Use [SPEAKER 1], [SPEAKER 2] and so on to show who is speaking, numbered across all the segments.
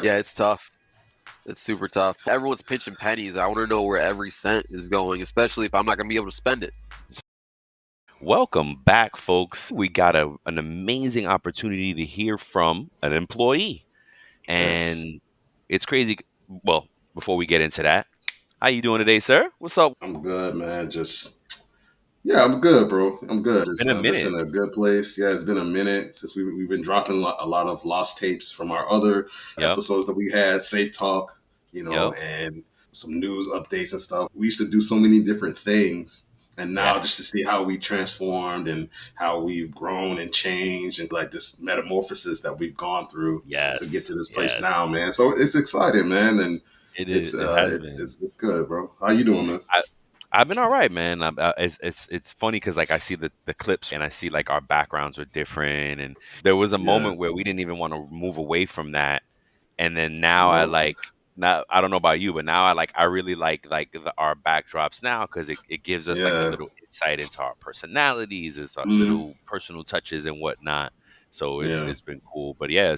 [SPEAKER 1] Yeah, it's tough. It's super tough. Everyone's pinching pennies. I want to know where every cent is going, especially if I'm not going to be able to spend it.
[SPEAKER 2] Welcome back, folks. We got an amazing opportunity to hear from an employee.
[SPEAKER 3] Yes,
[SPEAKER 2] And it's crazy. Well, before we get into that, how you doing today, sir? What's up?
[SPEAKER 3] I'm good, man. I'm good, bro. I'm good.
[SPEAKER 2] Been a
[SPEAKER 3] Just
[SPEAKER 2] minute.
[SPEAKER 3] in a good place. Yeah, it's been a minute since we've been dropping a lot of lost tapes from our other
[SPEAKER 2] Yep.
[SPEAKER 3] episodes that we had, Safe Talk,
[SPEAKER 2] Yep.
[SPEAKER 3] and some news updates and stuff. We used to do so many different things. And now
[SPEAKER 2] Yeah.
[SPEAKER 3] just to see how we transformed and how we've grown and changed and like this metamorphosis that we've gone through to get
[SPEAKER 2] Yes.
[SPEAKER 3] to this place now,
[SPEAKER 2] Yes.
[SPEAKER 3] man. So it's exciting, man. And
[SPEAKER 2] It is. It has been.
[SPEAKER 3] it's good, bro. How you doing, man?
[SPEAKER 2] I, I've been all right, man. It's funny because like I see the clips and I see like our backgrounds are different, and there was a
[SPEAKER 3] Yeah.
[SPEAKER 2] moment where we didn't even want to move away from that. And then now I
[SPEAKER 3] No.
[SPEAKER 2] like now I don't know about you, but now I really like our backdrops now because it gives us like a
[SPEAKER 3] Yeah.
[SPEAKER 2] little insight into our personalities, it's
[SPEAKER 3] Mhm.
[SPEAKER 2] little personal touches and whatnot. So
[SPEAKER 3] Yeah.
[SPEAKER 2] it's been cool, but yeah,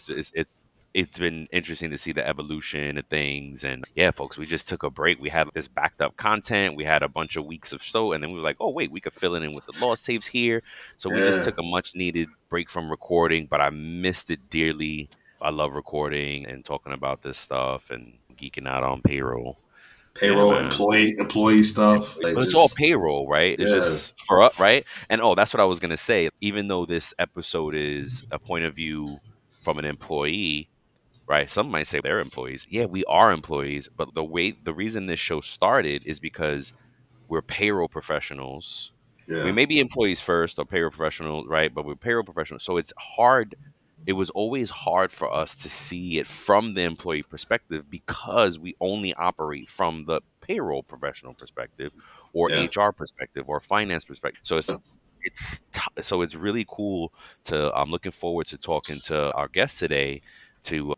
[SPEAKER 2] it's been interesting to see the evolution of things. And yeah, folks, we just took a break. We had this backed up content. We had a bunch of weeks of show, and then we were like, oh wait, we could fill it in with the lost tapes here. So we just
[SPEAKER 3] Yeah.
[SPEAKER 2] took a much needed break from recording, but I missed it dearly. I love recording and talking about this stuff and geeking out on payroll. Yeah,
[SPEAKER 3] Payroll,
[SPEAKER 2] man.
[SPEAKER 3] employee stuff. Like
[SPEAKER 2] But it's all
[SPEAKER 3] just
[SPEAKER 2] payroll, right? It's
[SPEAKER 3] yeah.
[SPEAKER 2] just for us, right? And oh, that's what I was gonna say. Even though this episode is a point of view from an employee, right? Some might say they're employees. Yeah, we are employees, but the reason this show started is because we're payroll professionals. We
[SPEAKER 3] Yeah.
[SPEAKER 2] may be employees first or payroll professionals, right? But we're payroll professionals. So it's hard. It was always hard for us to see it from the employee perspective because we only operate from the payroll professional perspective or
[SPEAKER 3] Yeah.
[SPEAKER 2] HR perspective or finance perspective. So so it's really cool to I'm looking forward to talking to our guest today to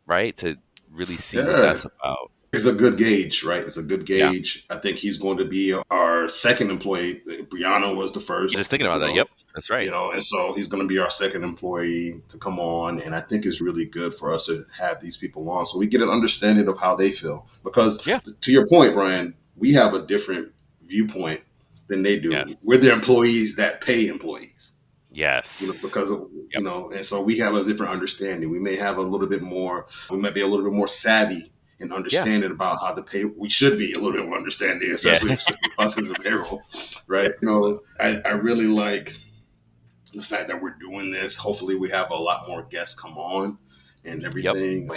[SPEAKER 2] really see what
[SPEAKER 3] Yeah.
[SPEAKER 2] that's about.
[SPEAKER 3] It's a good gauge, right? It's a good
[SPEAKER 2] Yeah.
[SPEAKER 3] gauge. I think he's going to be our second employee. Brianna was the first,
[SPEAKER 2] Just thinking about
[SPEAKER 3] you
[SPEAKER 2] that. Yep.
[SPEAKER 3] know,
[SPEAKER 2] That's right.
[SPEAKER 3] and so he's going to be our second employee to come on. And I think it's really good for us to have these people on so we get an understanding of how they feel. Because
[SPEAKER 2] Yeah.
[SPEAKER 3] to your point, Brian, we have a different viewpoint than they
[SPEAKER 2] Yes.
[SPEAKER 3] do. We're the employees that pay employees.
[SPEAKER 2] Yes.
[SPEAKER 3] Because of
[SPEAKER 2] Yep.
[SPEAKER 3] and so we have a different understanding. We may have a little bit more. We might be a little bit more savvy and
[SPEAKER 2] Yeah.
[SPEAKER 3] understanding about how to pay. We should be a little bit more understanding,
[SPEAKER 2] Yeah.
[SPEAKER 3] especially us as a payroll, right?
[SPEAKER 2] Well,
[SPEAKER 3] I really like the fact that we're doing this. Hopefully, we have a lot more guests come on and
[SPEAKER 2] yep.
[SPEAKER 3] everything.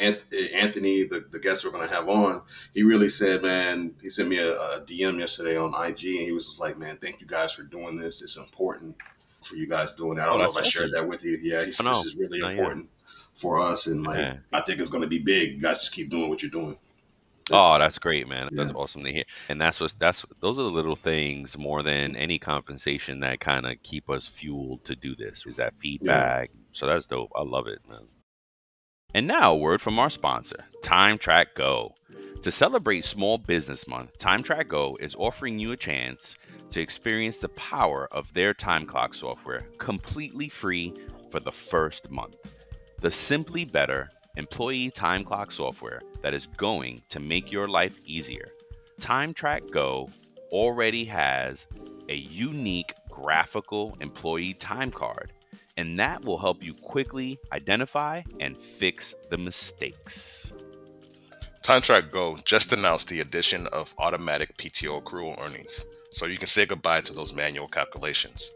[SPEAKER 3] Anthony, the guest we're going to have on, he really said, man, he sent me a DM yesterday on IG, and he was just like, man, thank you guys for doing this. It's important for you guys doing that. I
[SPEAKER 2] Oh,
[SPEAKER 3] don't know if
[SPEAKER 2] that's
[SPEAKER 3] I shared
[SPEAKER 2] awesome.
[SPEAKER 3] that with you. Yeah, he
[SPEAKER 2] Oh,
[SPEAKER 3] said this
[SPEAKER 2] no.
[SPEAKER 3] is really
[SPEAKER 2] No, yeah.
[SPEAKER 3] important for us, and like
[SPEAKER 2] Yeah.
[SPEAKER 3] I think it's going to be big. You guys just keep doing what you're doing.
[SPEAKER 2] Oh,
[SPEAKER 3] It's
[SPEAKER 2] that's great, man. That's
[SPEAKER 3] yeah,
[SPEAKER 2] awesome to hear. And those are the little things more than any compensation that kind of keep us fueled to do this. Is that
[SPEAKER 3] yeah.
[SPEAKER 2] feedback? So that's dope. I love it, man. And now, a word from our sponsor, Time Track Go. To celebrate Small Business Month, Time Track Go is offering you a chance to experience the power of their time clock software completely free for the first month. The simply better employee time clock software that is going to make your life easier. Time Track Go already has a unique graphical employee time card, and that will help you quickly identify and fix the mistakes.
[SPEAKER 4] TimeTrack Go just announced the addition of automatic PTO accrual earnings, so you can say goodbye to those manual calculations.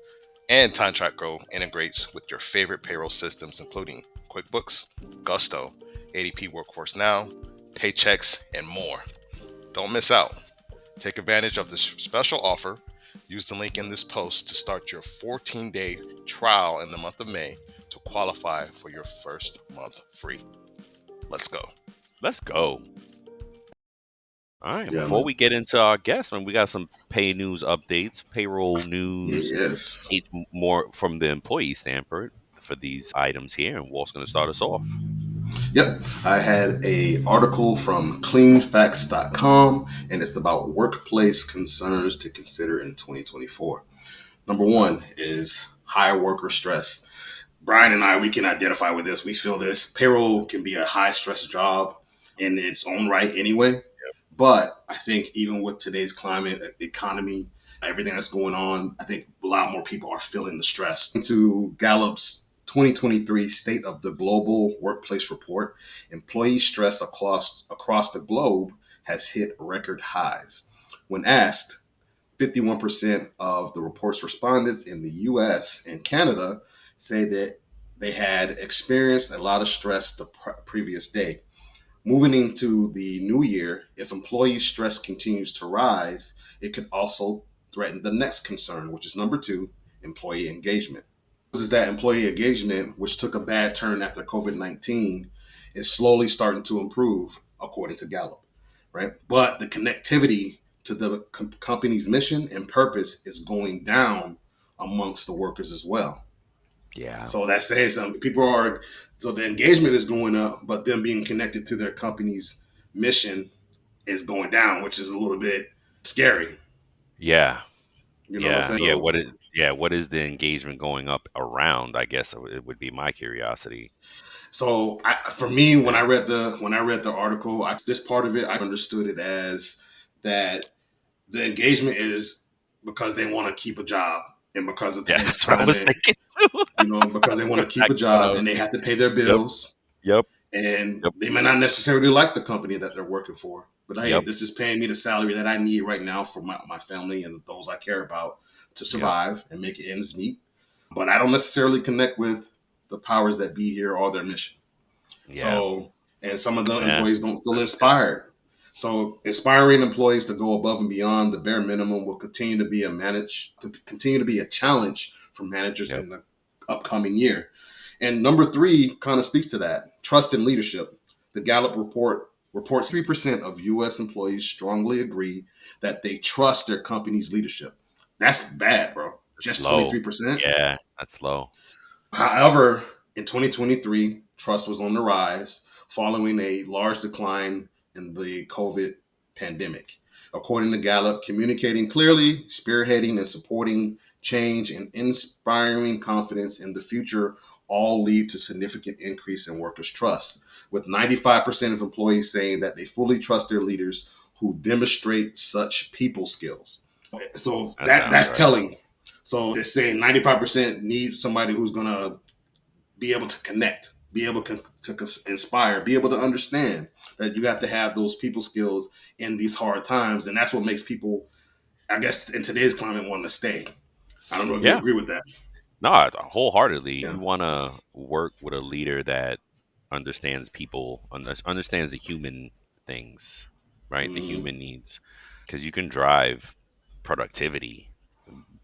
[SPEAKER 4] And TimeTrack Go integrates with your favorite payroll systems, including QuickBooks, Gusto, ADP Workforce Now, Paychecks, and more. Don't miss out. Take advantage of this special offer. Use the link in this post to start your 14-day trial in the month of May to qualify for your first month free. Let's go.
[SPEAKER 2] Let's go. All right.
[SPEAKER 3] Yeah,
[SPEAKER 2] Before
[SPEAKER 3] man.
[SPEAKER 2] we get into our guests, man, we got some pay news updates, payroll news,
[SPEAKER 3] Yes.
[SPEAKER 2] more from the employee standpoint for these items here. And Walt's going to start us off.
[SPEAKER 3] Yep. I had a article from cleanfacts.com and it's about workplace concerns to consider in 2024. Number one is high worker stress. Brian and I, we can identify with this. We feel this. Payroll can be a high stress job. in its own right anyway. But I think even with today's climate, economy, everything that's going on, I think a lot more people are feeling the stress. To Gallup's 2023 State of the Global Workplace Report, employee stress across the globe has hit record highs. When asked, 51% of the report's respondents in the US and Canada say that they had experienced a lot of stress the previous day. Moving into the new year, if employee stress continues to rise, it could also threaten the next concern, which is number two, employee engagement. This is that employee engagement, which took a bad turn after COVID-19, is slowly starting to improve, according to Gallup, right? But the connectivity to the company's mission and purpose is going down amongst the workers as well.
[SPEAKER 2] Yeah.
[SPEAKER 3] So that's saying something. People are, so the engagement is going up, but them being connected to their company's mission is going down, which is a little bit scary.
[SPEAKER 2] Yeah.
[SPEAKER 3] You know what I'm
[SPEAKER 2] Yeah.
[SPEAKER 3] saying?
[SPEAKER 2] Yeah.
[SPEAKER 3] So,
[SPEAKER 2] What is the engagement going up around? I guess it would be my curiosity.
[SPEAKER 3] for me, when
[SPEAKER 2] Yeah.
[SPEAKER 3] I read the article, this part of it, I understood it as that the engagement is because they want to keep a job and because of
[SPEAKER 2] Yeah,
[SPEAKER 3] today's
[SPEAKER 2] that's what I was
[SPEAKER 3] climate,
[SPEAKER 2] thinking too.
[SPEAKER 3] because they want to keep a
[SPEAKER 2] Exactly what I
[SPEAKER 3] job
[SPEAKER 2] was
[SPEAKER 3] and they have to pay their
[SPEAKER 2] Yep.
[SPEAKER 3] bills
[SPEAKER 2] Yep.
[SPEAKER 3] and
[SPEAKER 2] Yep.
[SPEAKER 3] they may not necessarily like the company that they're working for. But hey,
[SPEAKER 2] Yep.
[SPEAKER 3] this is paying me the salary that I need right now for my family and those I care about to
[SPEAKER 2] Yep.
[SPEAKER 3] survive and make ends meet. But I don't necessarily connect with the powers that be here or their mission.
[SPEAKER 2] Yeah.
[SPEAKER 3] So, and some of the
[SPEAKER 2] Yeah.
[SPEAKER 3] employees don't feel inspired. So, inspiring employees to go above and beyond the bare minimum will continue to be a challenge for managers
[SPEAKER 2] Yep.
[SPEAKER 3] in the upcoming year. And number three kind of speaks to that trust in leadership. The Gallup report reports 3% of U.S. employees strongly agree that they trust their company's leadership. That's bad, bro.
[SPEAKER 2] That's
[SPEAKER 3] Just
[SPEAKER 2] low.
[SPEAKER 3] 23%.
[SPEAKER 2] Yeah. That's low.
[SPEAKER 3] However, in 2023, trust was on the rise following a large decline in the COVID pandemic. According to Gallup, communicating clearly, spearheading and supporting change, and inspiring confidence in the future all lead to significant increase in workers' trust, with 95% of employees saying that they fully trust their leaders who demonstrate such people skills. So
[SPEAKER 2] That sounds
[SPEAKER 3] that's
[SPEAKER 2] right.
[SPEAKER 3] telling. So they're saying 95% need somebody who's going to be able to connect, be able to inspire, be able to understand that you have to have those people skills in these hard times. And that's what makes people, I guess, in today's climate want to stay. I don't know if you
[SPEAKER 2] Yeah.
[SPEAKER 3] agree with that.
[SPEAKER 2] No, wholeheartedly.
[SPEAKER 3] Yeah.
[SPEAKER 2] You want to work with a leader that understands people, understands the human things, right? The
[SPEAKER 3] Mm-hmm.
[SPEAKER 2] human needs, because you can drive productivity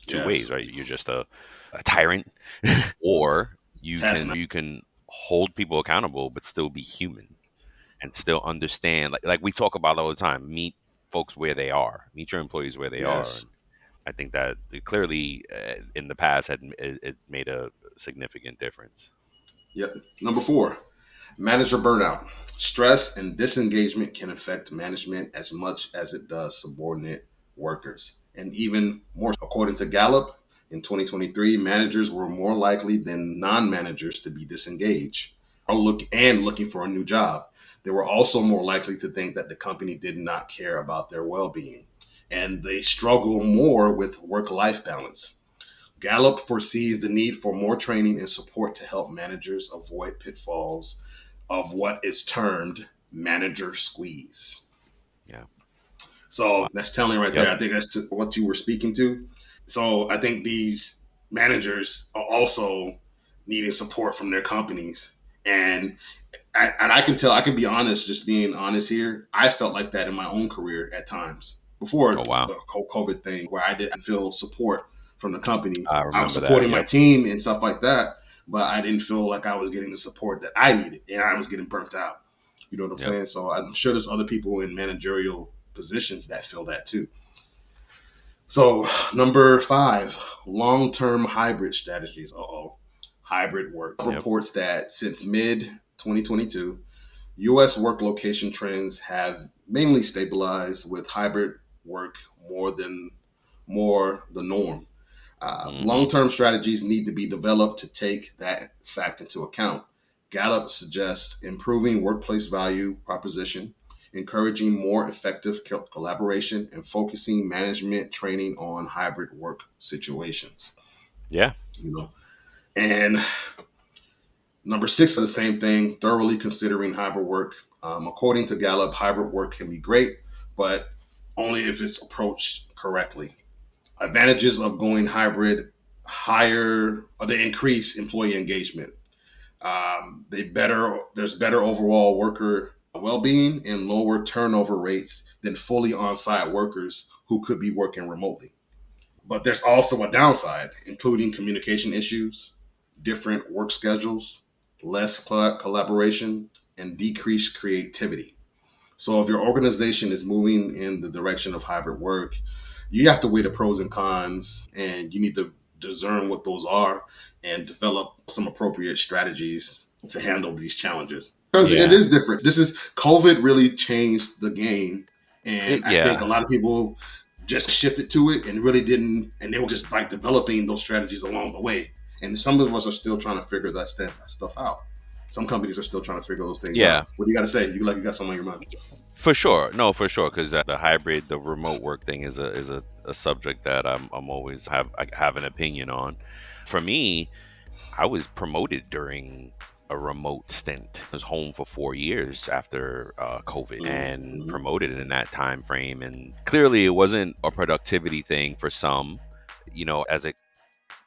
[SPEAKER 2] two ways,
[SPEAKER 3] Yes.
[SPEAKER 2] right? You're just a tyrant, or
[SPEAKER 3] Taskmaster.
[SPEAKER 2] you can hold people accountable, but still be human and still understand. Like we talk about all the time. Meet folks where they are. Meet your employees where they are.
[SPEAKER 3] Yes.
[SPEAKER 2] And I think that it clearly in the past it made a significant difference.
[SPEAKER 3] Yep. Number four, manager burnout. Stress and disengagement can affect management as much as it does subordinate workers. And even more, according to Gallup, in 2023, managers were more likely than non managers to be disengaged or looking for a new job. They were also more likely to think that the company did not care about their well being. And they struggle more with work life balance. Gallup foresees the need for more training and support to help managers avoid pitfalls of what is termed manager squeeze.
[SPEAKER 2] Yeah.
[SPEAKER 3] So
[SPEAKER 2] Wow.
[SPEAKER 3] that's telling right
[SPEAKER 2] Yep.
[SPEAKER 3] there. I think that's what you were speaking to. So I think these managers are also needing support from their companies. And I can tell, I can be honest, just being honest here. I felt like that in my own career at times before
[SPEAKER 2] Oh wow.
[SPEAKER 3] the whole COVID thing, where I didn't feel support from the company.
[SPEAKER 2] I
[SPEAKER 3] I was
[SPEAKER 2] remember that.
[SPEAKER 3] supporting my
[SPEAKER 2] Yep.
[SPEAKER 3] team and stuff like that, but I didn't feel like I was getting the support that I needed, and I was getting burnt out. You know what I'm
[SPEAKER 2] Yep.
[SPEAKER 3] saying? So I'm sure there's other people in managerial positions that feel that too. So number five, long-term hybrid strategies. Hybrid work
[SPEAKER 2] Yep.
[SPEAKER 3] reports that since mid 2022, U.S. work location trends have mainly stabilized, with hybrid work more the norm.
[SPEAKER 2] Hmm.
[SPEAKER 3] Long term strategies need to be developed to take that fact into account. Gallup suggests improving workplace value proposition, encouraging more effective collaboration, and focusing management training on hybrid work situations.
[SPEAKER 2] Yeah.
[SPEAKER 3] You know, and number six, the same thing, thoroughly considering hybrid work. According to Gallup, hybrid work can be great, but only if it's approached correctly. Advantages of going hybrid higher, or they increase employee engagement. There's better overall worker well-being and lower turnover rates than fully on-site workers who could be working remotely. But there's also a downside, including communication issues, different work schedules, less collaboration, and decreased creativity. So if your organization is moving in the direction of hybrid work, you have to weigh the pros and cons, and you need to discern what those are and develop some appropriate strategies to handle these challenges. Because it
[SPEAKER 2] Yeah.
[SPEAKER 3] is different. This is COVID really changed the game, and I think a
[SPEAKER 2] Yeah.
[SPEAKER 3] lot of people just shifted to it and really didn't, and they were just like developing those strategies along the way. And some of us are still trying to figure that stuff out. Some companies are still trying to figure those things
[SPEAKER 2] Yeah.
[SPEAKER 3] out. What do you got to say? You got something on your mind?
[SPEAKER 2] For sure, no, for sure, because the hybrid, the remote work thing is a subject that I'm always I have an opinion on. For me, I was promoted during a remote stint. I was home for 4 years after COVID and
[SPEAKER 3] Mm-hmm.
[SPEAKER 2] promoted in that time frame. And clearly, it wasn't a productivity thing for some. As it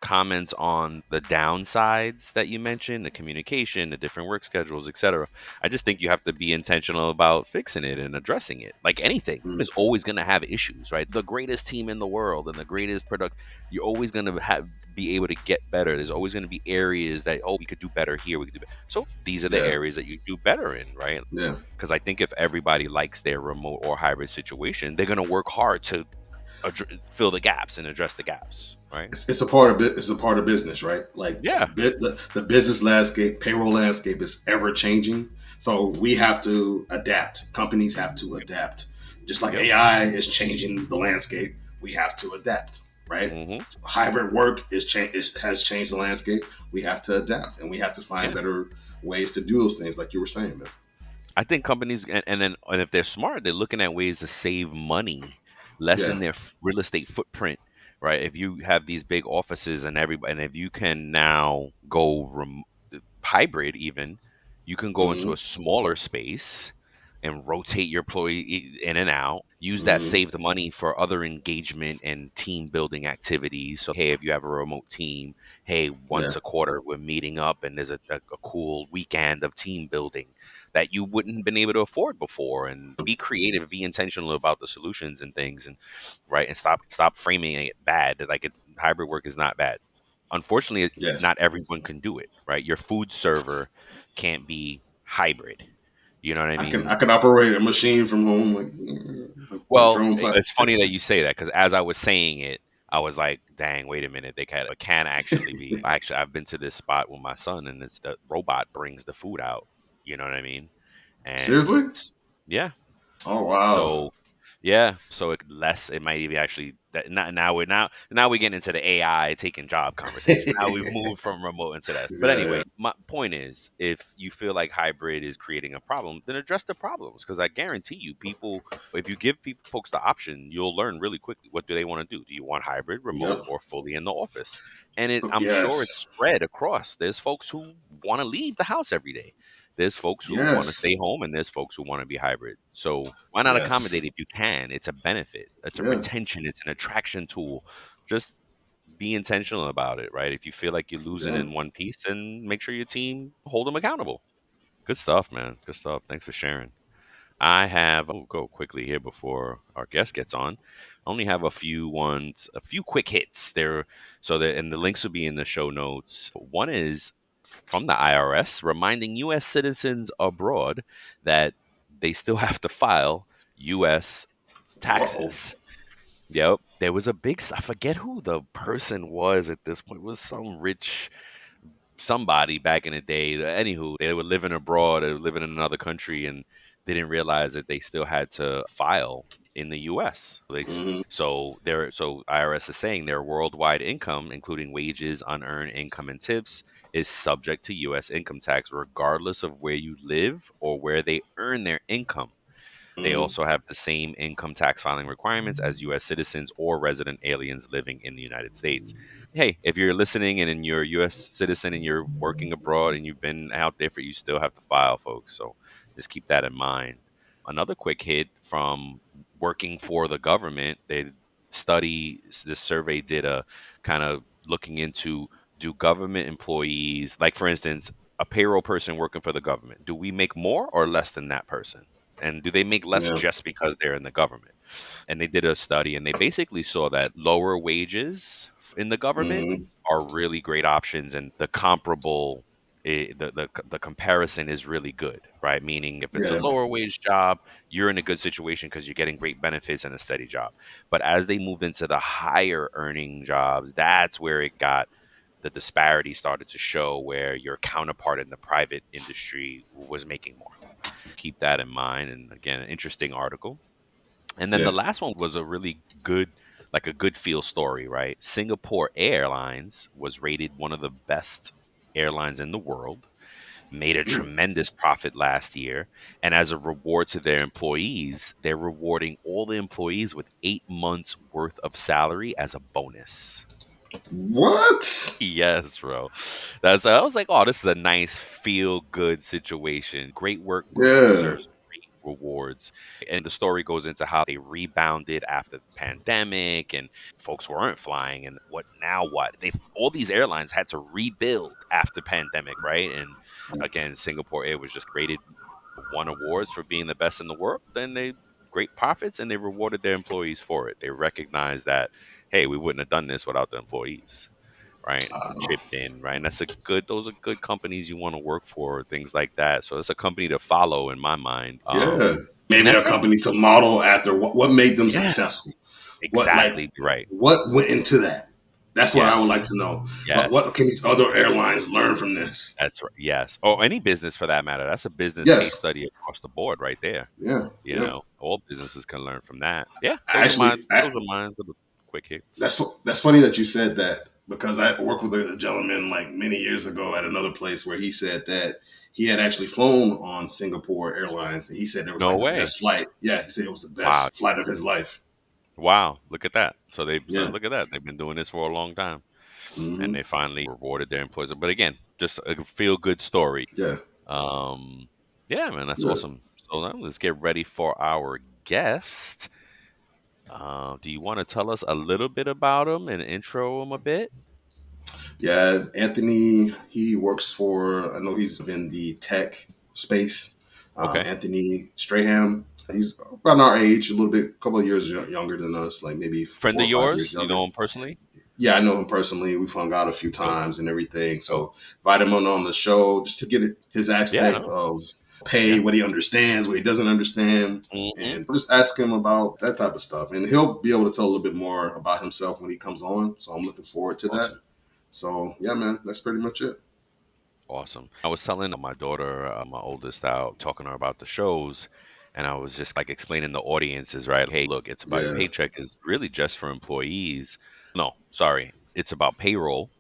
[SPEAKER 2] comments on the downsides that you mentioned, the communication, the different work schedules, etc. I just think you have to be intentional about fixing it and addressing it. Like anything is always going to have issues, right? The greatest team in the world and the greatest product, you're always going to be able to get better. There's always going to be areas that, we could do better here, we could do better. So these are the
[SPEAKER 3] Yeah,
[SPEAKER 2] areas that you do better in, right?
[SPEAKER 3] yeah.
[SPEAKER 2] Because I think if everybody likes their remote or hybrid situation, they're going to work hard to fill the gaps and address the gaps, right?
[SPEAKER 3] It's a part of it. It's a part of business, right? Like
[SPEAKER 2] Yeah.
[SPEAKER 3] the business landscape, payroll landscape is ever changing. So we have to adapt. Companies have to adapt. Just like
[SPEAKER 2] Yep.
[SPEAKER 3] AI is changing the landscape, we have to adapt, right?
[SPEAKER 2] Hmm.
[SPEAKER 3] Hybrid work has changed the landscape. We have to adapt, and we have to find
[SPEAKER 2] Yeah.
[SPEAKER 3] better ways to do those things, like you were saying, man.
[SPEAKER 2] I think companies, and if they're smart, they're looking at ways to save money,
[SPEAKER 3] Yeah.
[SPEAKER 2] lessen their real estate footprint, right? If you have these big offices and if you can now go hybrid, even you can go into
[SPEAKER 3] Mm-hmm.
[SPEAKER 2] a smaller space and rotate your employee in and out. Use that
[SPEAKER 3] Mm-hmm.
[SPEAKER 2] saved money for other engagement and team building activities. So, hey, if you have a remote team, hey,
[SPEAKER 3] Yeah.
[SPEAKER 2] once a quarter we're meeting up and there's a cool weekend of team building that you wouldn't have been able to afford before. And be creative, be intentional about the solutions and things, and right, and stop framing it bad. Like hybrid work is not bad. Unfortunately,
[SPEAKER 3] Yes.
[SPEAKER 2] not everyone can do it, right? Your food server can't be hybrid. You know what I
[SPEAKER 3] I
[SPEAKER 2] mean?
[SPEAKER 3] can operate a machine from home, like
[SPEAKER 2] Well,
[SPEAKER 3] drone
[SPEAKER 2] it's
[SPEAKER 3] pilot.
[SPEAKER 2] funny that you say that because as I was saying it, I was like, "Dang, wait a minute! They can actually be." Actually, I've been to this spot with my son, and it's the robot brings the food out. You know what I mean? And
[SPEAKER 3] Seriously?
[SPEAKER 2] yeah,
[SPEAKER 3] Oh wow.
[SPEAKER 2] so yeah, so it might even actually that now we're getting into the AI taking job conversation. Now we've moved from remote into that. But
[SPEAKER 3] Yeah, yeah,
[SPEAKER 2] anyway, my point is, if you feel like hybrid is creating a problem, then address the problems. Because I guarantee you, if you give folks the option, you'll learn really quickly what do they want to do. Do you want hybrid, remote,
[SPEAKER 3] yep,
[SPEAKER 2] or fully in the office? And I'm sure it's
[SPEAKER 3] yes,
[SPEAKER 2] spread across. There's folks who want to leave the house every day. There's folks who want to
[SPEAKER 3] yes,
[SPEAKER 2] stay home, and there's folks who want to be hybrid. So why not accommodate
[SPEAKER 3] yes,
[SPEAKER 2] if you can? It's a benefit. It's a
[SPEAKER 3] yeah,
[SPEAKER 2] retention. It's an attraction tool. Just be intentional about it, right? If you feel like you're losing
[SPEAKER 3] yeah.
[SPEAKER 2] in one piece, then make sure your team hold them accountable. Good stuff, man. Good stuff. Thanks for sharing. I'll go quickly here before our guest gets on. I only have a few quick hits there. And the links will be in the show notes. One is from the IRS reminding U.S. citizens abroad that they still have to file U.S.
[SPEAKER 3] Uh-oh.
[SPEAKER 2] taxes. Yep. There was I forget who the person was at this point. It was some rich somebody back in the day. Anywho, they were living abroad, they were living in another country, and they didn't realize that they still had to file in the US.
[SPEAKER 3] Hmm.
[SPEAKER 2] So IRS is saying their worldwide income, including wages, unearned income, and tips, is subject to US income tax regardless of where you live or where they earn their income. They
[SPEAKER 3] Hmm.
[SPEAKER 2] also have the same income tax filing requirements as US citizens or resident aliens living in the United States. Hey, if you're listening and you're a US citizen and you're working abroad and you've been out there for, you still have to file, folks. So just keep that in mind. Another quick hit from working for the government, this survey did a kind of looking into, do government employees, like for instance, a payroll person working for the government, do we make more or less than that person? And do they make less
[SPEAKER 3] Yeah.
[SPEAKER 2] just because they're in the government? And they did a study and they basically saw that lower wages in the government
[SPEAKER 3] Hmm.
[SPEAKER 2] are really great options, and the comparable the comparison is really good, right? Meaning if it's a
[SPEAKER 3] Yeah.
[SPEAKER 2] lower wage job, you're in a good situation because you're getting great benefits and a steady job. But as they moved into the higher earning jobs, that's where it got, the disparity started to show, where your counterpart in the private industry was making more. Keep that in mind. And again, an interesting article. And then
[SPEAKER 3] Yeah.
[SPEAKER 2] the last one was a really good, like a good feel story, right? Singapore Airlines was rated one of the best airlines in the world, made a
[SPEAKER 3] Mm.
[SPEAKER 2] tremendous profit last year. And as a reward to their employees, they're rewarding all the employees with 8 months worth of salary as a bonus.
[SPEAKER 3] What?
[SPEAKER 2] Yes, bro. I was like, oh, this is a nice feel good situation. Great workforce
[SPEAKER 3] Yeah.
[SPEAKER 2] deserves great rewards. And the story goes into how they rebounded after the pandemic and folks weren't flying, and what? They all these airlines had to rebuild after pandemic, right? And again, Singapore Air was just rated, won awards for being the best in the world, and they great profits, and they rewarded their employees for it. They recognized that, hey, we wouldn't have done this without the employees, right? And chipped in, right? And those are good companies you want to work for, things like that. So it's a company to follow in my mind.
[SPEAKER 3] Yeah.
[SPEAKER 2] And
[SPEAKER 3] Maybe a
[SPEAKER 2] that's it.
[SPEAKER 3] company to model after. What made them
[SPEAKER 2] Yeah,
[SPEAKER 3] successful? What like
[SPEAKER 2] exactly. You're right.
[SPEAKER 3] what went into that? That's what I would like
[SPEAKER 2] Yes.
[SPEAKER 3] to know. What can
[SPEAKER 2] Yes.
[SPEAKER 3] these other airlines learn from this?
[SPEAKER 2] That's right. Yes. Or any business for that matter. That's a business case
[SPEAKER 3] Yes.
[SPEAKER 2] study across the board right there.
[SPEAKER 3] Yeah. Yeah.
[SPEAKER 2] All businesses can learn from that. Yeah.
[SPEAKER 3] Actually,
[SPEAKER 2] Those are mine. Little quick hits.
[SPEAKER 3] that's funny that you said that because I worked with a gentleman like many years ago at another place where he said that he had actually flown on Singapore Airlines and he said it was
[SPEAKER 2] No
[SPEAKER 3] like the
[SPEAKER 2] way.
[SPEAKER 3] best flight. Yeah, he said it was the
[SPEAKER 2] Wow.
[SPEAKER 3] best flight of his life.
[SPEAKER 2] Wow. Look at that. So
[SPEAKER 3] Yeah.
[SPEAKER 2] look at that. They've been doing this for a long time. And
[SPEAKER 3] Hmm.
[SPEAKER 2] they finally rewarded their employees. But again, just a feel good story.
[SPEAKER 3] Yeah.
[SPEAKER 2] Um, yeah, man, that's
[SPEAKER 3] Yeah.
[SPEAKER 2] awesome. So now let's get ready for our guest. Do you want to tell us a little bit about him and intro him a bit?
[SPEAKER 3] Yeah, Anthony, he works for, I know he's in the tech space.
[SPEAKER 2] Okay,
[SPEAKER 3] Anthony Straham, he's about our age, a little bit, a couple of years younger than us, like maybe
[SPEAKER 2] friend
[SPEAKER 3] four
[SPEAKER 2] of
[SPEAKER 3] or 5 years
[SPEAKER 2] yours? You
[SPEAKER 3] younger.
[SPEAKER 2] know him personally?
[SPEAKER 3] Yeah, I know him personally. We've hung out a few
[SPEAKER 2] Dope,
[SPEAKER 3] times and everything.
[SPEAKER 2] dope.
[SPEAKER 3] So invite him on the show just to get his
[SPEAKER 2] Yeah,
[SPEAKER 3] aspect
[SPEAKER 2] no,
[SPEAKER 3] of pay,
[SPEAKER 2] yeah.
[SPEAKER 3] what he understands, what he doesn't understand,
[SPEAKER 2] Hmm.
[SPEAKER 3] and just ask him about that type of stuff. And he'll be able to tell a little bit more about himself when he comes on. So I'm looking forward to that.
[SPEAKER 2] Awesome,
[SPEAKER 3] So yeah, man, that's pretty much it.
[SPEAKER 2] awesome. I was telling my daughter, my oldest, out talking to her about the shows, and I was just like explaining the audiences, right? Hey, look, it's about your
[SPEAKER 3] Yeah,
[SPEAKER 2] paycheck is really just for employees. No, sorry, it's about payroll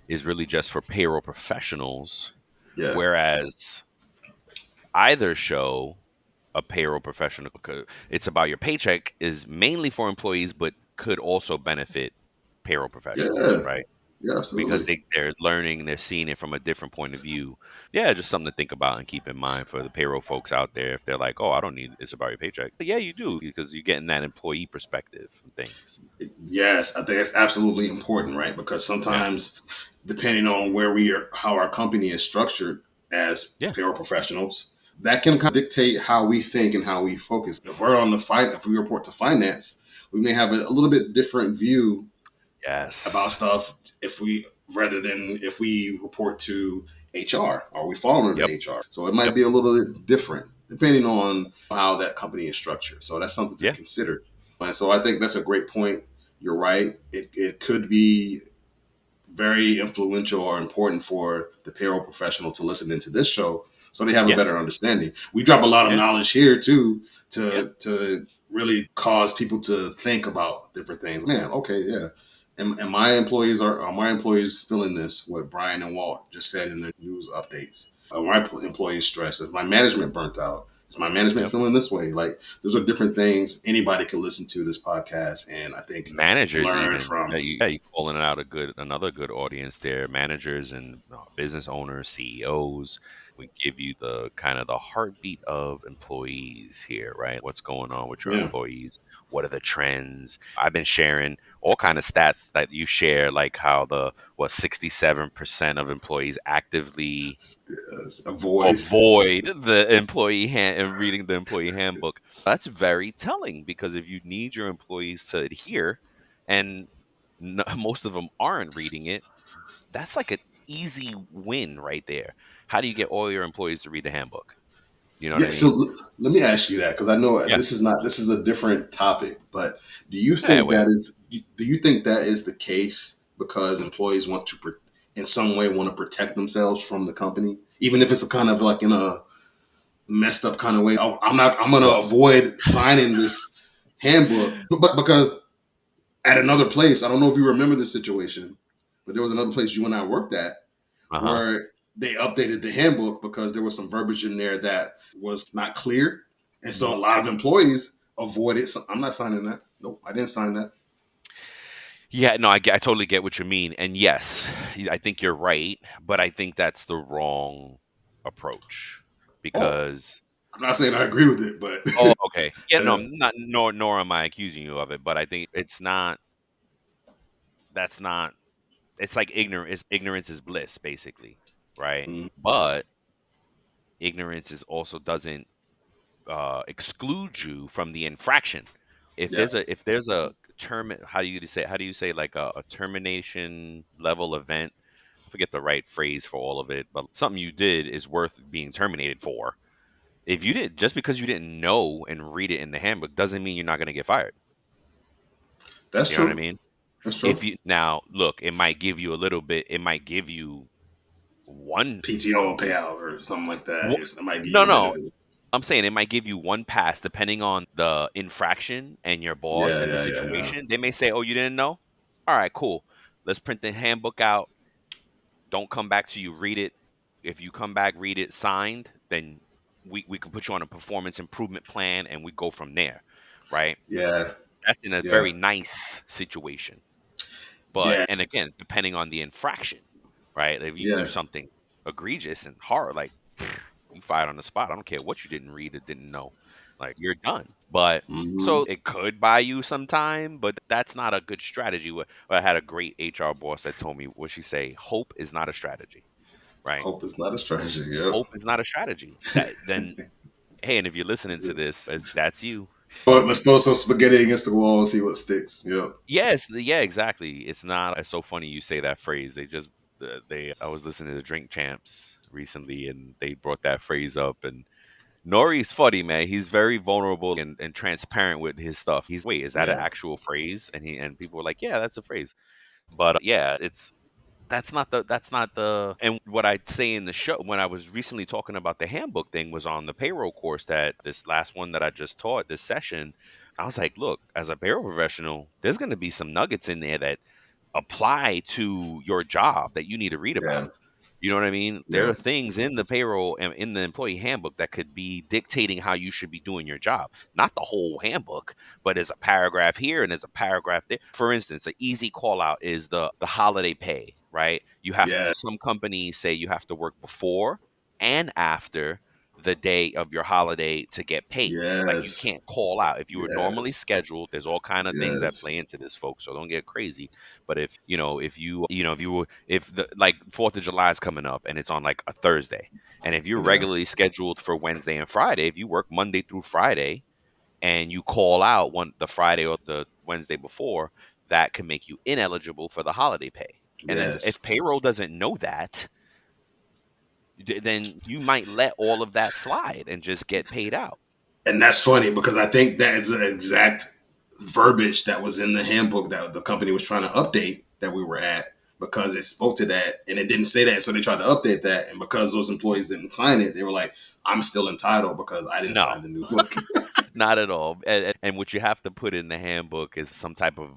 [SPEAKER 2] is really just for payroll professionals,
[SPEAKER 3] yeah,
[SPEAKER 2] whereas either show, a payroll professional, it's about your paycheck, is mainly for employees, but could also benefit payroll professionals,
[SPEAKER 3] yeah,
[SPEAKER 2] right?
[SPEAKER 3] yeah,
[SPEAKER 2] Because
[SPEAKER 3] absolutely.
[SPEAKER 2] they're learning, they're seeing it from a different point of view. Yeah, just something to think about and keep in mind for the payroll folks out there. If they're like, oh, I don't need it's about your paycheck. But yeah, you do, because you're getting that employee perspective from things.
[SPEAKER 3] Yes, I think it's absolutely important, right? Because
[SPEAKER 2] Yeah.
[SPEAKER 3] sometimes, depending on where we are, how our company is structured as
[SPEAKER 2] Yeah.
[SPEAKER 3] payroll professionals, that can kind of dictate how we think and how we focus. If we're on the fight, if we report to finance, we may have a little bit different view about
[SPEAKER 2] Yes.
[SPEAKER 3] stuff if we rather than if we report to HR or we fall under
[SPEAKER 2] Yep.
[SPEAKER 3] HR. So it might
[SPEAKER 2] Yep.
[SPEAKER 3] be a little bit different depending on how that company is structured. So that's something to
[SPEAKER 2] Yeah.
[SPEAKER 3] consider. And so I think that's a great point. You're right. It could be very influential or important for the payroll professional to listen into this show so they have a
[SPEAKER 2] Yeah.
[SPEAKER 3] better understanding. We drop a lot of
[SPEAKER 2] Yeah.
[SPEAKER 3] knowledge here too
[SPEAKER 2] Yeah.
[SPEAKER 3] to really cause people to think about different things. Man, okay, yeah. And my employees are my employees feeling this? What Brian and Walt just said in the news updates. Are my employees stressed? Is my management burnt out? Is my management
[SPEAKER 2] Yep.
[SPEAKER 3] feeling this way? Like, those are different things. Anybody can listen to this podcast, and I think
[SPEAKER 2] Managers
[SPEAKER 3] learn
[SPEAKER 2] even.
[SPEAKER 3] from.
[SPEAKER 2] You calling out another good audience there. Managers and business owners, CEOs. We give you the kind of the heartbeat of employees here, right? What's going on with your
[SPEAKER 3] Yeah,
[SPEAKER 2] employees? What are the trends? I've been sharing all kind of stats that you share, like how the 67% of employees actively
[SPEAKER 3] avoid.
[SPEAKER 2] avoid the employee hand and reading the employee handbook. That's very telling because if you need your employees to adhere and most of them aren't reading it, that's like an easy win right there. How do you get all your employees to read the handbook? You know what I
[SPEAKER 3] Yeah, so
[SPEAKER 2] mean?
[SPEAKER 3] let me ask you that, because I know
[SPEAKER 2] Yeah.
[SPEAKER 3] this is a different topic, but do you
[SPEAKER 2] Yeah,
[SPEAKER 3] think
[SPEAKER 2] well,
[SPEAKER 3] that is the case because employees want to in some way want to protect themselves from the company, even if it's a kind of like in a messed up kind of way? I'm going to
[SPEAKER 2] well,
[SPEAKER 3] avoid signing this handbook, but because at another place, I don't know if you remember this situation, but there was another place you and I worked at
[SPEAKER 2] uh-huh.
[SPEAKER 3] where they updated the handbook because there was some verbiage in there that was not clear. And so
[SPEAKER 2] Mhm.
[SPEAKER 3] a lot of employees avoided. So I'm not signing that. Nope, I didn't sign that.
[SPEAKER 2] Yeah, no, I totally get what you mean. And yes, I think you're right, but I think that's the wrong approach
[SPEAKER 3] Oh,
[SPEAKER 2] because
[SPEAKER 3] I'm not saying I agree with it, but
[SPEAKER 2] oh, okay. Yeah, no,
[SPEAKER 3] yeah,
[SPEAKER 2] I'm not nor am I accusing you of it, but I think it's not that's not it's like ignorance is bliss basically, right?
[SPEAKER 3] mm,
[SPEAKER 2] But ignorance is also doesn't exclude you from the infraction.
[SPEAKER 3] yeah,
[SPEAKER 2] If there's a term how do you say like a termination level event? I forget the right phrase for all of it, but something you did is worth being terminated for. If you did just because you didn't know and read it in the handbook doesn't mean you're not going to get fired.
[SPEAKER 3] that's
[SPEAKER 2] You know what I
[SPEAKER 3] true.
[SPEAKER 2] mean?
[SPEAKER 3] That's
[SPEAKER 2] If
[SPEAKER 3] true.
[SPEAKER 2] you now look, it might give you a little bit. It might give you one.
[SPEAKER 3] PTO payout or something like that.
[SPEAKER 2] One
[SPEAKER 3] It might give
[SPEAKER 2] no,
[SPEAKER 3] you a
[SPEAKER 2] no.
[SPEAKER 3] benefit.
[SPEAKER 2] I'm saying it might give you one pass depending on the infraction and your boss
[SPEAKER 3] Yeah,
[SPEAKER 2] and the
[SPEAKER 3] yeah, yeah, yeah.
[SPEAKER 2] situation. They may say, "Oh, you didn't know? All right, cool. Let's print the handbook out. Don't come back till you read it. If you come back, read it signed, then we can put you on a performance improvement plan and we go from there." Right?
[SPEAKER 3] Yeah,
[SPEAKER 2] That's in a
[SPEAKER 3] yeah,
[SPEAKER 2] very nice situation. But
[SPEAKER 3] yeah,
[SPEAKER 2] and again, depending on the infraction, right? If you do
[SPEAKER 3] yeah.
[SPEAKER 2] something egregious and hard, like you fired on the spot. I don't care what you didn't read or didn't know. Like you're done. But
[SPEAKER 3] Hmm.
[SPEAKER 2] so it could buy you some time, but that's not a good strategy. I had a great HR boss that told me what she say, hope is not a strategy, right?
[SPEAKER 3] Hope it's not a strategy. Yep.
[SPEAKER 2] Hope is not a strategy. That then hey, and if you're listening to this, that's you.
[SPEAKER 3] But let's throw some spaghetti against the wall and see what sticks. Yep.
[SPEAKER 2] Yes, yeah, exactly. It's not. It's so funny you say that phrase. They just they. I was listening to Drink Champs recently, and they brought that phrase up. And Nori's funny, man. He's very vulnerable and transparent with his stuff. He's wait, is that an
[SPEAKER 3] Yeah.
[SPEAKER 2] actual phrase? And people were like, yeah, that's a phrase. But yeah, it's that's not the and what I'd say in the show when I was recently talking about the handbook thing was on the payroll course that this last one that I just taught this session. I was like, look, as a payroll professional, there's going to be some nuggets in there that apply to your job that you need to read about.
[SPEAKER 3] Yeah.
[SPEAKER 2] You know what I mean? There
[SPEAKER 3] Yeah.
[SPEAKER 2] are things in the payroll and in the employee handbook that could be dictating how you should be doing your job. Not the whole handbook, but there's a paragraph here and there's a paragraph there. For instance, an easy call out is the holiday pay, right? You have
[SPEAKER 3] Yeah.
[SPEAKER 2] some companies say you have to work before and after the day of your holiday to get paid. Like you
[SPEAKER 3] Yes.
[SPEAKER 2] can't call out if you were normally
[SPEAKER 3] Yes.
[SPEAKER 2] scheduled. There's all kind of things that
[SPEAKER 3] Yes.
[SPEAKER 2] play into this, folks. So don't get crazy. But if you were if the like 4th of July is coming up and it's on like a Thursday, and if you're
[SPEAKER 3] Yeah.
[SPEAKER 2] regularly scheduled for Wednesday and Friday, if you work Monday through Friday and you call out the Friday or the Wednesday before, that can make you ineligible for the holiday pay. And then if
[SPEAKER 3] Yes.
[SPEAKER 2] payroll doesn't know that, then you might let all of that slide and just get paid out.
[SPEAKER 3] And that's funny because I think that is the exact verbiage that was in the handbook that the company was trying to update that we were at. because it spoke to that and it didn't say that. So they tried to update that. And because those employees didn't sign it, they were like, I'm still entitled because I didn't
[SPEAKER 2] No.
[SPEAKER 3] sign the new book.
[SPEAKER 2] Not at all. And what you have to put in the handbook is some type of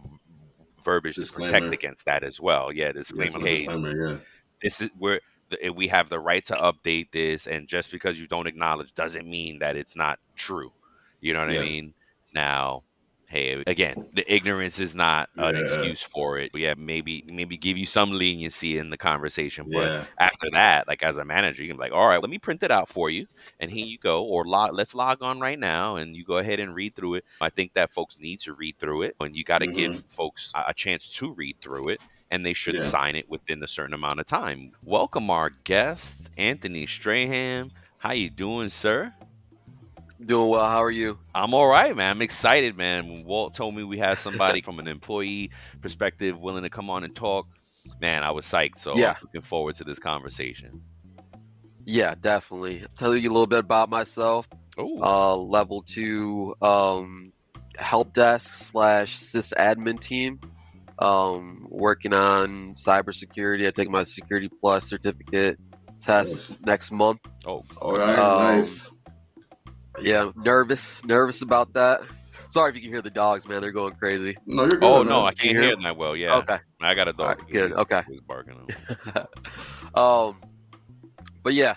[SPEAKER 2] verbiage to protect
[SPEAKER 3] Disclaimer.
[SPEAKER 2] against that as well. Yeah,
[SPEAKER 3] Yeah,
[SPEAKER 2] disclaimer.
[SPEAKER 3] some
[SPEAKER 2] Hey,
[SPEAKER 3] disclaimer, yeah.
[SPEAKER 2] this is where we have the right to update this, and just because you don't acknowledge doesn't mean that it's not true. You know what I
[SPEAKER 3] Yeah.
[SPEAKER 2] mean? Now, hey, again, the ignorance is not an
[SPEAKER 3] Yeah.
[SPEAKER 2] excuse for it. Yeah, maybe give you some leniency in the conversation, but
[SPEAKER 3] Yeah.
[SPEAKER 2] after that, like as a manager, you can be like, all right, let me print it out for you, and here you go, or let's log on right now, and you go ahead and read through it. I think that folks need to read through it, and you got to give folks a chance to read through it, and they should
[SPEAKER 3] Yeah.
[SPEAKER 2] sign it within a certain amount of time. Welcome our guest, Anthony Straham. How you doing, sir?
[SPEAKER 1] Doing well. How are you?
[SPEAKER 2] I'm all right, man. I'm excited, man. When Walt told me we had somebody from an employee perspective willing to come on and talk, man, I was psyched. So
[SPEAKER 1] Yeah.
[SPEAKER 2] I'm looking forward to this conversation.
[SPEAKER 1] Yeah, definitely. I'll tell you a little bit about myself.
[SPEAKER 2] Oh,
[SPEAKER 1] Level 2 help desk / sysadmin team. Working on cybersecurity. I take my Security Plus certificate test next month.
[SPEAKER 2] oh,
[SPEAKER 3] All right. Nice.
[SPEAKER 1] Yeah, nervous about that. Sorry if you can hear the dogs, man. They're going crazy.
[SPEAKER 3] No, you're good.
[SPEAKER 2] oh
[SPEAKER 3] man.
[SPEAKER 2] no, I
[SPEAKER 1] Can you
[SPEAKER 2] can't
[SPEAKER 1] hear
[SPEAKER 2] hear
[SPEAKER 1] him?
[SPEAKER 2] that well. Yeah,
[SPEAKER 1] Okay.
[SPEAKER 2] I got a dog.
[SPEAKER 1] All right, good. Okay.
[SPEAKER 2] He's barking.
[SPEAKER 1] But yeah.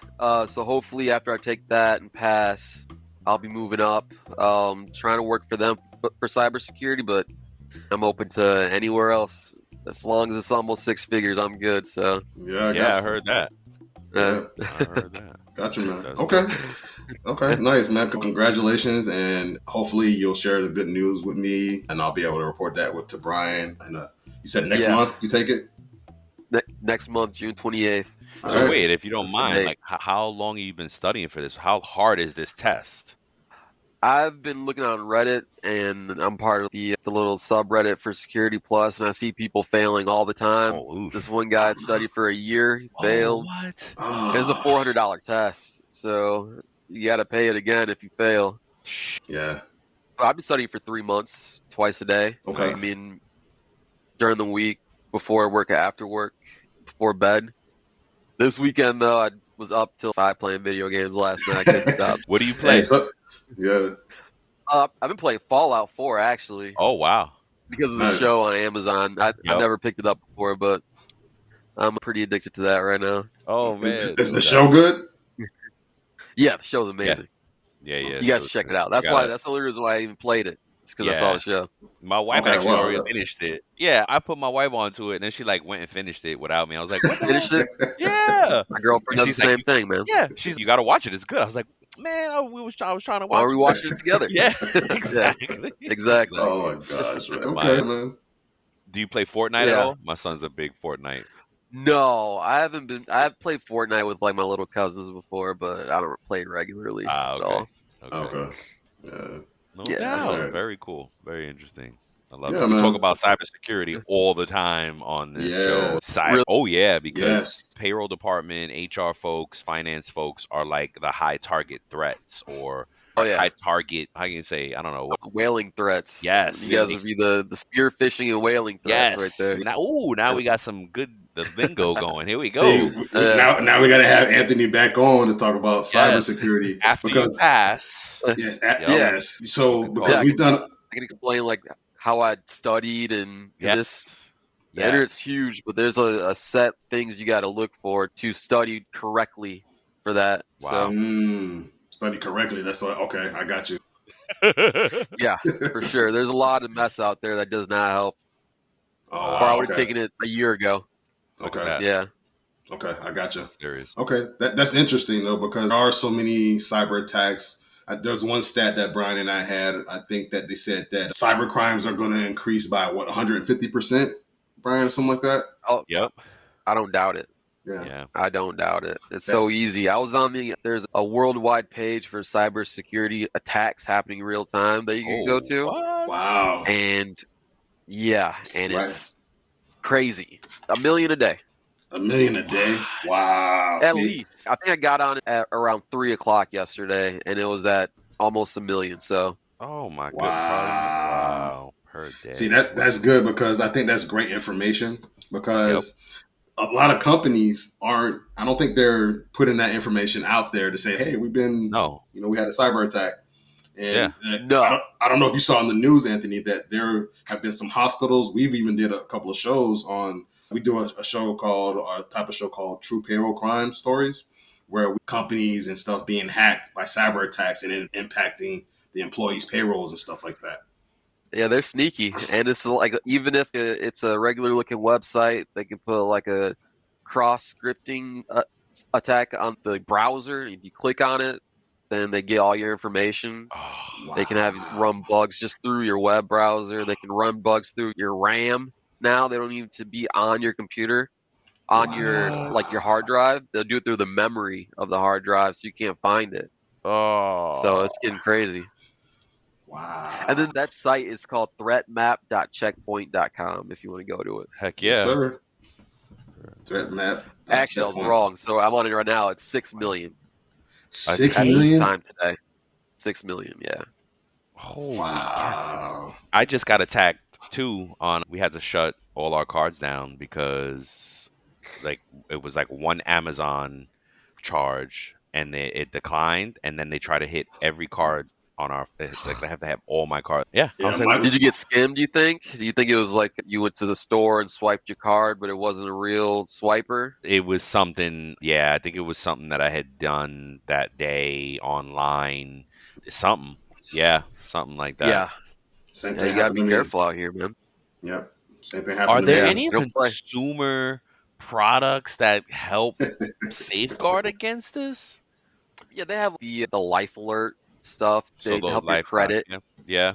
[SPEAKER 1] So hopefully after I take that and pass, I'll be moving up. Trying to work for them for cybersecurity, but I'm open to anywhere else as long as it's almost 6 figures. I'm good. So
[SPEAKER 3] Yeah,
[SPEAKER 2] Yeah, I heard that.
[SPEAKER 3] Yeah.
[SPEAKER 2] I heard that.
[SPEAKER 3] Gotcha, man.
[SPEAKER 2] That's
[SPEAKER 3] Okay.
[SPEAKER 2] good.
[SPEAKER 3] Okay, nice, man. Congratulations, and hopefully you'll share the good news with me, and I'll be able to report that to Brian. And you said next
[SPEAKER 1] Yeah.
[SPEAKER 3] month you take it?
[SPEAKER 1] next month, June 28th.
[SPEAKER 2] So
[SPEAKER 3] All right.
[SPEAKER 2] wait, if you don't
[SPEAKER 1] That's the
[SPEAKER 2] mind,
[SPEAKER 1] date.
[SPEAKER 2] like how long have you been studying for this? How hard is this test?
[SPEAKER 1] I've been looking on Reddit, and I'm part of the little subreddit for Security Plus, and I see people failing all the time.
[SPEAKER 2] Oh, oof.
[SPEAKER 1] This one guy studied for a year, he failed.
[SPEAKER 2] Oh, what?
[SPEAKER 1] It was a $400 test, so you got to pay it again if you fail.
[SPEAKER 3] Yeah.
[SPEAKER 1] I've been studying for 3 months, twice a day.
[SPEAKER 3] Okay.
[SPEAKER 1] I mean, during the week, before work, after work, before bed. This weekend, though, I was up till 5 playing video games last night. I couldn't stop.
[SPEAKER 2] What do you play?
[SPEAKER 3] Yeah.
[SPEAKER 1] I've been playing Fallout 4, actually,
[SPEAKER 2] Oh, wow.
[SPEAKER 1] because of the
[SPEAKER 3] Nice.
[SPEAKER 1] show on Amazon. I
[SPEAKER 2] Yep.
[SPEAKER 1] never picked it up before, but I'm pretty addicted to that right now.
[SPEAKER 2] Oh, man.
[SPEAKER 3] Is the show good?
[SPEAKER 1] Yeah, the show's amazing.
[SPEAKER 2] Yeah.
[SPEAKER 1] You guys should check it out. That's the only reason why I even played it. It's because I saw the show.
[SPEAKER 2] My wife
[SPEAKER 3] Okay,
[SPEAKER 2] actually
[SPEAKER 3] wow.
[SPEAKER 2] already finished it. Yeah, I put my wife onto it, and then she like went and finished it without me. I was like, what the
[SPEAKER 1] Finished
[SPEAKER 2] hell?
[SPEAKER 1] it?
[SPEAKER 2] Yeah.
[SPEAKER 1] My girlfriend does the
[SPEAKER 2] She's like,
[SPEAKER 1] same thing, man.
[SPEAKER 2] Yeah. You got to watch it. It's good. I was like, man, I was trying to
[SPEAKER 1] Why
[SPEAKER 2] watch
[SPEAKER 1] are we watching it together?
[SPEAKER 2] Yeah, exactly.
[SPEAKER 1] Exactly.
[SPEAKER 3] Oh my gosh, man. Okay, man.
[SPEAKER 2] Do you play Fortnite at
[SPEAKER 1] Yeah.
[SPEAKER 2] all? My son's a big Fortnite.
[SPEAKER 1] No, I haven't been. I've played Fortnite with like my little cousins before, but I don't play regularly
[SPEAKER 2] Ah,
[SPEAKER 1] at all.
[SPEAKER 3] Okay. Yeah.
[SPEAKER 2] No
[SPEAKER 1] Yeah.
[SPEAKER 2] doubt.
[SPEAKER 3] Alright.
[SPEAKER 2] Very cool. Very interesting. I love
[SPEAKER 3] Yeah,
[SPEAKER 2] it. We
[SPEAKER 3] man.
[SPEAKER 2] talk about cybersecurity all the time on this
[SPEAKER 3] Yeah.
[SPEAKER 2] show.
[SPEAKER 1] Really?
[SPEAKER 2] Oh yeah, because
[SPEAKER 3] Yes.
[SPEAKER 2] payroll department, HR folks, finance folks are like the high target threats or
[SPEAKER 1] Oh yeah,
[SPEAKER 2] high target. How can you say? I don't know.
[SPEAKER 1] whaling threats.
[SPEAKER 2] Yes.
[SPEAKER 1] You guys would be the spear fishing and whaling threats right there.
[SPEAKER 2] Now we got some good lingo going. Here we go.
[SPEAKER 3] See, now we got to have Anthony back on to talk about cybersecurity
[SPEAKER 2] After you pass.
[SPEAKER 3] Yes,
[SPEAKER 1] Yes.
[SPEAKER 3] So because we've done.
[SPEAKER 1] I can explain like how I studied and this. The
[SPEAKER 2] Yes.
[SPEAKER 1] internet's huge, but there's a set things you got to look for to study correctly for that.
[SPEAKER 2] Wow.
[SPEAKER 3] Study correctly. That's what. Okay, I got you.
[SPEAKER 1] Yeah, for sure. There's a lot of mess out there that does not help.
[SPEAKER 3] Oh,
[SPEAKER 1] Or
[SPEAKER 3] wow.
[SPEAKER 1] I would have taken it a year ago.
[SPEAKER 3] Okay.
[SPEAKER 1] Yeah.
[SPEAKER 3] Okay, I got you.
[SPEAKER 2] That's serious.
[SPEAKER 3] Okay, that's interesting though because there are so many cyber attacks. There's one stat that Brian and I had. I think that they said that cyber crimes are going to increase by 150%, Brian, something like that.
[SPEAKER 1] Oh,
[SPEAKER 2] Yep.
[SPEAKER 1] I don't doubt it.
[SPEAKER 3] Yeah.
[SPEAKER 1] I don't doubt it. It's so easy. I was on there's a worldwide page for cybersecurity attacks happening in real time that you can go to.
[SPEAKER 2] What?
[SPEAKER 3] Wow.
[SPEAKER 1] And yeah, and
[SPEAKER 3] Right.
[SPEAKER 1] it's crazy. 1 million a day.
[SPEAKER 3] 1 million a day. Wow.
[SPEAKER 1] At least. I think I got on it at around 3 o'clock yesterday, and it was at almost 1 million. So
[SPEAKER 2] Oh my god.
[SPEAKER 3] Wow.
[SPEAKER 2] per
[SPEAKER 3] See,
[SPEAKER 2] day.
[SPEAKER 3] that's good because I think that's great information
[SPEAKER 2] Yep.
[SPEAKER 3] because a lot of companies aren't. I don't think they're putting that information out there to say, "Hey,
[SPEAKER 2] No.
[SPEAKER 3] we had a cyber attack."
[SPEAKER 2] Yeah.
[SPEAKER 3] And
[SPEAKER 1] No.
[SPEAKER 3] I don't know if you saw in the news, Anthony, that there have been some hospitals. We've even did a couple of shows on. We do a show called a type of show called True Payroll Crime Stories, where companies and stuff being hacked by cyber attacks and impacting the employees' payrolls and stuff like that.
[SPEAKER 1] Yeah, they're sneaky, and it's like even if it's a regular looking website, they can put like a cross scripting attack on the browser. If you click on it, then they get all your information.
[SPEAKER 2] Oh,
[SPEAKER 1] They can have
[SPEAKER 3] Wow.
[SPEAKER 1] run bugs just through your web browser. They can run bugs through your RAM. Now they don't need to be on your computer, on your
[SPEAKER 3] Wow.
[SPEAKER 1] like your hard drive. They'll do it through the memory of the hard drive, so you can't find it. So
[SPEAKER 2] oh,
[SPEAKER 1] it's getting crazy. And
[SPEAKER 3] Wow.
[SPEAKER 1] then that site is called threatmap.checkpoint.com if you want to go to it.
[SPEAKER 2] heck
[SPEAKER 3] Yes,
[SPEAKER 2] yeah.
[SPEAKER 3] sir. Threat map.
[SPEAKER 1] Actually, I was
[SPEAKER 3] Checkpoint.
[SPEAKER 1] wrong. So I'm on it right now. It's 6 million
[SPEAKER 2] A
[SPEAKER 3] Six
[SPEAKER 1] as of
[SPEAKER 2] day?
[SPEAKER 1] this
[SPEAKER 3] million.
[SPEAKER 1] time today. 6 million, yeah.
[SPEAKER 2] Holy cow.
[SPEAKER 3] Wow.
[SPEAKER 2] I just got attacked too on we had to shut all our cards down because like it was like one Amazon charge and it declined and then they try to hit every card on our like they have to have all my cards. Yeah, I
[SPEAKER 3] Yeah,
[SPEAKER 2] was like,
[SPEAKER 3] my
[SPEAKER 1] Did you get skimmed, do you think? Do you think it was like you went to the store and swiped your card, but it wasn't a real swiper?
[SPEAKER 2] it was something, yeah, I think it was something that I had done that day online. Something. Yeah, something like that.
[SPEAKER 1] Yeah.
[SPEAKER 3] same
[SPEAKER 1] Yeah,
[SPEAKER 3] thing
[SPEAKER 1] you got to
[SPEAKER 3] happened
[SPEAKER 1] be
[SPEAKER 3] to me.
[SPEAKER 1] careful out here, man.
[SPEAKER 3] Yep. Same thing
[SPEAKER 2] Are
[SPEAKER 3] happened to
[SPEAKER 2] there
[SPEAKER 1] Yeah,
[SPEAKER 3] me.
[SPEAKER 2] any
[SPEAKER 1] they don't play.
[SPEAKER 2] consumer products that help safeguard against this?
[SPEAKER 1] Yeah, they have the life alert stuff.
[SPEAKER 2] So
[SPEAKER 1] They
[SPEAKER 2] the
[SPEAKER 1] help your
[SPEAKER 2] lifetime,
[SPEAKER 1] credit.
[SPEAKER 2] yeah, yeah,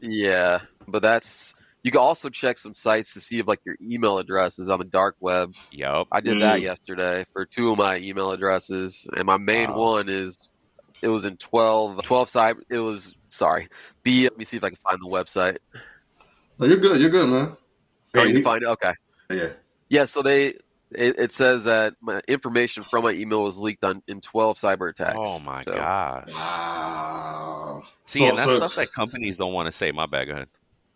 [SPEAKER 1] Yeah, but that's you can also check some sites to see if like your email address is on the dark web.
[SPEAKER 2] yep.
[SPEAKER 1] I did that
[SPEAKER 3] Mm,
[SPEAKER 1] yesterday for two of my email addresses, and my main
[SPEAKER 2] Wow.
[SPEAKER 1] one is it was in 12 cyber. It was sorry. Let me see if I can find the website.
[SPEAKER 3] no, you're good. You're good, man.
[SPEAKER 1] Oh,
[SPEAKER 3] Hey,
[SPEAKER 1] you can
[SPEAKER 3] we.
[SPEAKER 1] find it. Okay.
[SPEAKER 3] Yeah.
[SPEAKER 1] Yeah. So it says that my information from my email was leaked on in 12 cyber
[SPEAKER 2] Oh
[SPEAKER 1] attacks.
[SPEAKER 2] my
[SPEAKER 1] So
[SPEAKER 2] gosh.
[SPEAKER 3] Wow.
[SPEAKER 2] See,
[SPEAKER 3] So
[SPEAKER 2] and that's
[SPEAKER 3] so
[SPEAKER 2] stuff that companies don't want to say. My bad. Go ahead.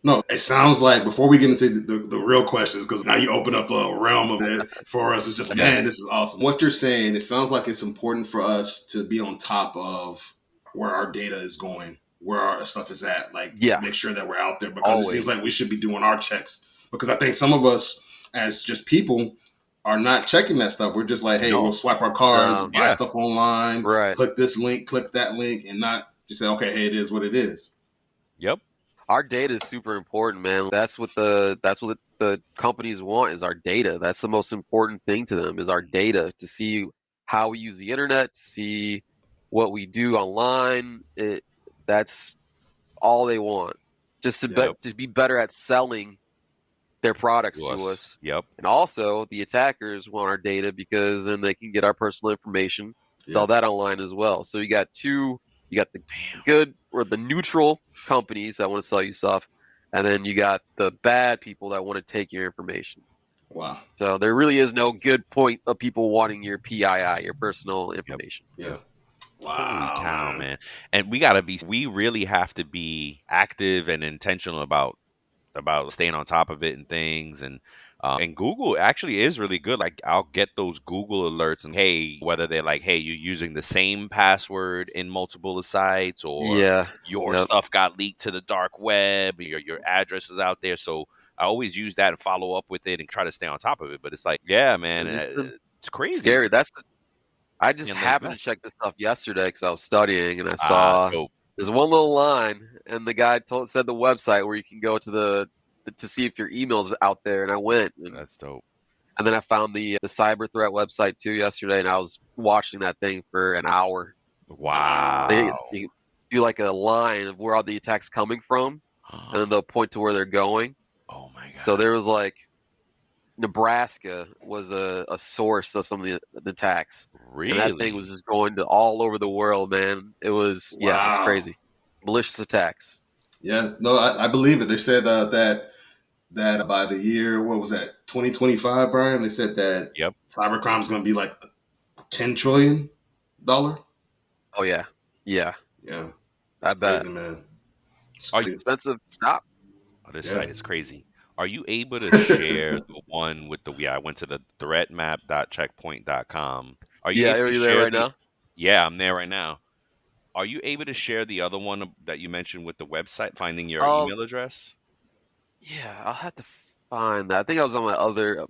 [SPEAKER 3] no, it sounds like before we get into the real questions, because now you open up a realm of it for us. It's just,
[SPEAKER 2] Yeah.
[SPEAKER 3] man, this is awesome. What you're saying, it sounds like it's important for us to be on top of where our data is going, where our stuff is at, like to
[SPEAKER 1] yeah,
[SPEAKER 3] make sure that we're out there because it seems
[SPEAKER 1] always.
[SPEAKER 3] like we should be doing our checks. Because I think some of us, as just people, are not checking that stuff. We're just like, hey, we'll
[SPEAKER 2] No.
[SPEAKER 3] swipe our cards, buy
[SPEAKER 2] Yeah.
[SPEAKER 3] stuff online,
[SPEAKER 1] Right.
[SPEAKER 3] click this link, click that link, and not just say, okay, hey, it is what it is.
[SPEAKER 2] Yep.
[SPEAKER 1] Our data is super important, man. That's what the companies want is our data. That's the most important thing to them is our data to see how we use the internet, to see what we do online. That's all they want. Just
[SPEAKER 2] Yep.
[SPEAKER 1] to be better at selling their products
[SPEAKER 2] To
[SPEAKER 1] to
[SPEAKER 2] us.
[SPEAKER 1] us.
[SPEAKER 2] Yep.
[SPEAKER 1] And also, the attackers want our data because then they can get our personal information,
[SPEAKER 3] Yeah.
[SPEAKER 1] sell that online as well. So you got the
[SPEAKER 2] Damn.
[SPEAKER 1] good or the neutral companies that want to sell you stuff, and then you got the bad people that want to take your information.
[SPEAKER 3] Wow.
[SPEAKER 1] So there really is no good point of people wanting your PII, your personal
[SPEAKER 2] Yep.
[SPEAKER 1] information.
[SPEAKER 3] Yeah.
[SPEAKER 2] Holy
[SPEAKER 3] Wow,
[SPEAKER 2] cow,
[SPEAKER 3] man.
[SPEAKER 2] man. And we really have to be active and intentional about staying on top of it and things and Google actually is really good. Like I'll get those Google alerts and hey, whether they're like, hey, you're using the same password in multiple sites or
[SPEAKER 1] Yeah.
[SPEAKER 2] your
[SPEAKER 1] Yep.
[SPEAKER 2] stuff got leaked to the dark web, your address is out there. So I always use that and follow up with it and try to stay on top of it. But it's like, yeah, man,
[SPEAKER 1] 'Cause it's been
[SPEAKER 2] it's crazy.
[SPEAKER 1] scary. I just
[SPEAKER 2] Can't let it
[SPEAKER 1] happened
[SPEAKER 2] go.
[SPEAKER 1] to check this stuff yesterday because I was studying, and I
[SPEAKER 2] Ah,
[SPEAKER 1] saw
[SPEAKER 2] dope.
[SPEAKER 1] there's one little line, and the guy said the website where you can go to to see if your email's out there, and I went,
[SPEAKER 2] That's dope.
[SPEAKER 1] and then I found the cyber threat website too yesterday, and I was watching that thing for an hour.
[SPEAKER 3] Wow.
[SPEAKER 1] They do like a line of where all the attacks coming from, and then they'll point to where they're going.
[SPEAKER 2] Oh my
[SPEAKER 1] So
[SPEAKER 2] god.
[SPEAKER 1] there was like Nebraska was a source of some of the attacks, and that thing was
[SPEAKER 2] Really?
[SPEAKER 1] just going to all over the world, man. It was yeah, it's
[SPEAKER 3] Wow.
[SPEAKER 1] crazy. Malicious attacks.
[SPEAKER 3] Yeah. No, I believe it. They said that by the year, what was that, 2025, Brian? They said that
[SPEAKER 2] Yep.
[SPEAKER 3] cybercrime is going to be like $10 trillion.
[SPEAKER 1] Oh yeah,
[SPEAKER 3] Yeah.
[SPEAKER 1] I
[SPEAKER 3] It's
[SPEAKER 1] bet.
[SPEAKER 3] crazy, man. It's
[SPEAKER 2] Are you
[SPEAKER 3] crazy.
[SPEAKER 1] Expensive to stop.
[SPEAKER 2] Oh, this
[SPEAKER 3] Yeah.
[SPEAKER 2] site is crazy. Are you able to share the one with the I went to the threatmap.checkpoint.com. Are you
[SPEAKER 1] Yeah,
[SPEAKER 2] able
[SPEAKER 1] are
[SPEAKER 2] to
[SPEAKER 1] you there
[SPEAKER 2] share
[SPEAKER 1] right
[SPEAKER 2] the
[SPEAKER 1] now?
[SPEAKER 2] Yeah, I'm there right now. Are you able to share the other one that you mentioned with the website, finding your
[SPEAKER 1] Um,
[SPEAKER 2] email address?
[SPEAKER 1] yeah, I'll have to find that. I think I was on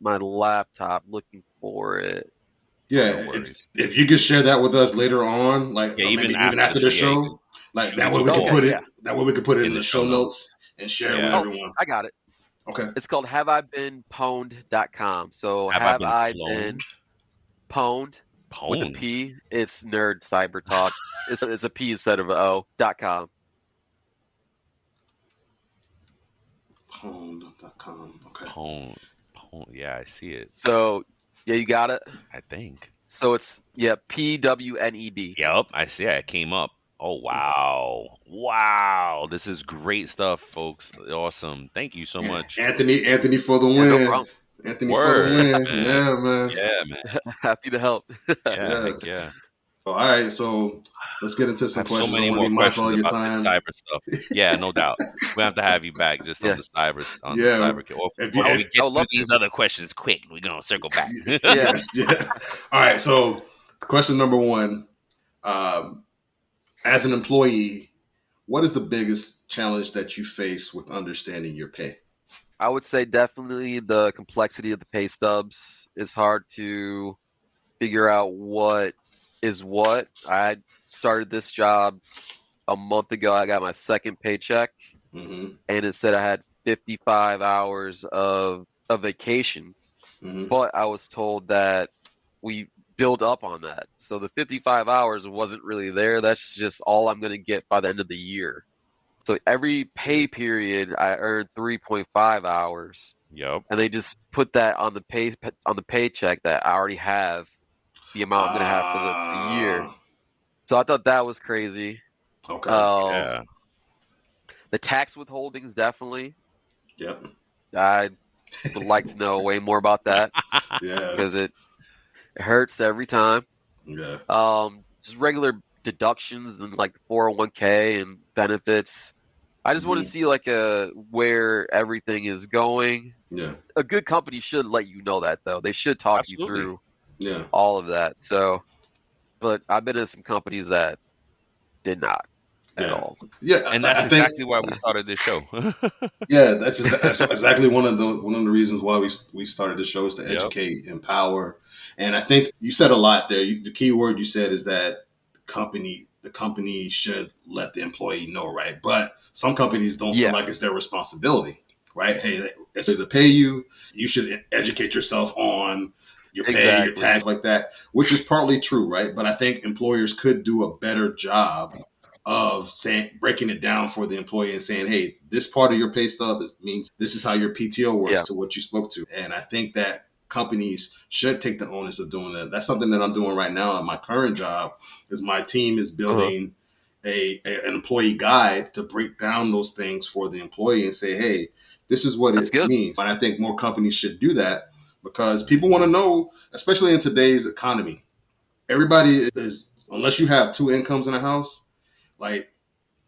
[SPEAKER 1] my laptop looking for it.
[SPEAKER 2] Oh,
[SPEAKER 3] Yeah,
[SPEAKER 2] no worries.
[SPEAKER 3] if you could share that with us later on,
[SPEAKER 2] Yeah,
[SPEAKER 3] or maybe
[SPEAKER 2] even
[SPEAKER 3] even
[SPEAKER 2] after the
[SPEAKER 3] after the
[SPEAKER 2] show, yeah, you
[SPEAKER 3] show,
[SPEAKER 2] can
[SPEAKER 3] like
[SPEAKER 2] shoot me
[SPEAKER 3] that way
[SPEAKER 2] some
[SPEAKER 3] we
[SPEAKER 1] Oh
[SPEAKER 3] could
[SPEAKER 1] yeah,
[SPEAKER 2] more
[SPEAKER 3] put it
[SPEAKER 1] yeah.
[SPEAKER 3] in
[SPEAKER 2] in
[SPEAKER 3] the
[SPEAKER 2] the show
[SPEAKER 3] show
[SPEAKER 2] notes.
[SPEAKER 3] notes and share it with
[SPEAKER 2] Yeah.
[SPEAKER 1] Oh,
[SPEAKER 3] everyone.
[SPEAKER 1] I got it.
[SPEAKER 3] Okay.
[SPEAKER 1] It's called haveibeenpwned.com. So
[SPEAKER 2] Have I
[SPEAKER 1] have
[SPEAKER 2] been
[SPEAKER 1] I
[SPEAKER 2] cloned?
[SPEAKER 1] been pwned with a
[SPEAKER 2] Pwned.
[SPEAKER 1] P? It's nerd cyber talk. It's a P instead of an O.com.
[SPEAKER 3] Home.com. Okay.
[SPEAKER 2] Pwned. Pwned. Yeah, I see it.
[SPEAKER 1] So yeah, you got it.
[SPEAKER 2] I think.
[SPEAKER 1] So it's yeah, PWNED.
[SPEAKER 2] Yep, I see it. It came up. Oh, wow. Wow. This is great stuff, folks. Awesome. Thank you so much.
[SPEAKER 3] Anthony for the
[SPEAKER 1] Yeah, no
[SPEAKER 3] win.
[SPEAKER 1] problem.
[SPEAKER 3] Anthony for the
[SPEAKER 2] Word,
[SPEAKER 3] win.
[SPEAKER 2] man.
[SPEAKER 3] Yeah, man.
[SPEAKER 2] Yeah, man.
[SPEAKER 1] Happy to help.
[SPEAKER 2] Yeah,
[SPEAKER 3] Yeah.
[SPEAKER 2] heck yeah.
[SPEAKER 3] So, all right. So let's get into
[SPEAKER 2] I
[SPEAKER 3] some
[SPEAKER 2] have so
[SPEAKER 3] questions. I
[SPEAKER 2] many
[SPEAKER 3] want to
[SPEAKER 2] more
[SPEAKER 3] be mindful
[SPEAKER 2] questions
[SPEAKER 3] of your
[SPEAKER 2] about this
[SPEAKER 3] time.
[SPEAKER 2] cyber stuff. Yeah, no doubt. We have to have you back just on
[SPEAKER 1] Yeah,
[SPEAKER 2] the on the
[SPEAKER 3] Yeah.
[SPEAKER 2] cyber. Or,
[SPEAKER 3] If
[SPEAKER 2] or
[SPEAKER 3] you,
[SPEAKER 2] if
[SPEAKER 1] I
[SPEAKER 2] we
[SPEAKER 1] would I
[SPEAKER 2] get
[SPEAKER 1] would
[SPEAKER 2] through
[SPEAKER 1] love to.
[SPEAKER 2] these other questions quick, we're gonna circle back.
[SPEAKER 1] Yeah.
[SPEAKER 3] yes. Yeah. All right. So question number one. Um, as an employee, what is the biggest challenge that you face with understanding your pay?
[SPEAKER 1] I would say definitely the complexity of the pay stubs is hard to figure out what is what. I started this job a month ago. I got my second paycheck,
[SPEAKER 3] Mm-hmm.
[SPEAKER 1] and it said I had 55 hours of vacation,
[SPEAKER 3] Mm-hmm.
[SPEAKER 1] but I was told that we build up on that. So the 55 hours wasn't really there. That's just all I'm going to get by the end of the year. So every pay period, I earned 3.5 hours,
[SPEAKER 2] Yep.
[SPEAKER 1] and they just put that on the paycheck that I already have the amount I'm going to have for the year.
[SPEAKER 3] Uh,
[SPEAKER 1] So I thought that was crazy.
[SPEAKER 3] okay.
[SPEAKER 1] Um,
[SPEAKER 2] Yeah.
[SPEAKER 1] the tax withholdings definitely.
[SPEAKER 3] Yep.
[SPEAKER 1] I would like to know way more about that because
[SPEAKER 3] Yes.
[SPEAKER 1] it hurts every time.
[SPEAKER 3] Yeah.
[SPEAKER 1] Just regular deductions and like 401k and benefits. I just want to
[SPEAKER 3] Mm-hmm.
[SPEAKER 1] see like where everything is going.
[SPEAKER 3] Yeah.
[SPEAKER 1] A good company should let you know that though. They should talk you
[SPEAKER 2] Absolutely.
[SPEAKER 1] through
[SPEAKER 3] Yeah.
[SPEAKER 1] all of that. So, but I've been in some companies that did not at
[SPEAKER 3] Yeah.
[SPEAKER 1] all.
[SPEAKER 3] Yeah.
[SPEAKER 2] And
[SPEAKER 3] I
[SPEAKER 2] that's
[SPEAKER 3] think.
[SPEAKER 2] exactly why we started this show.
[SPEAKER 3] Yeah, that's exactly one of the reasons why we started the show is to
[SPEAKER 2] Yep.
[SPEAKER 3] educate, empower, and I think you said a lot there. The key word you said is that the company should let the employee know, right? But some companies don't feel
[SPEAKER 1] Yeah,
[SPEAKER 3] like it's their responsibility, right? Hey, it's to pay you. You should educate yourself on your pay, your
[SPEAKER 1] exactly.
[SPEAKER 3] tax, like that, which is partly true, right? But I think employers could do a better job of saying breaking it down for the employee and saying, hey, this part of your pay stub means this is how your PTO works
[SPEAKER 1] Yeah.
[SPEAKER 3] to what you spoke to. And I think that companies should take the onus of doing that. That's something that I'm doing right now at my current job is my team is
[SPEAKER 1] Uh-huh.
[SPEAKER 3] building an employee guide to break down those things for the employee and say, hey, this is what
[SPEAKER 1] That's
[SPEAKER 3] it
[SPEAKER 1] good.
[SPEAKER 3] means. And I think more companies should do that because people want to know, especially in today's economy, everybody is, unless you have two incomes in a house, like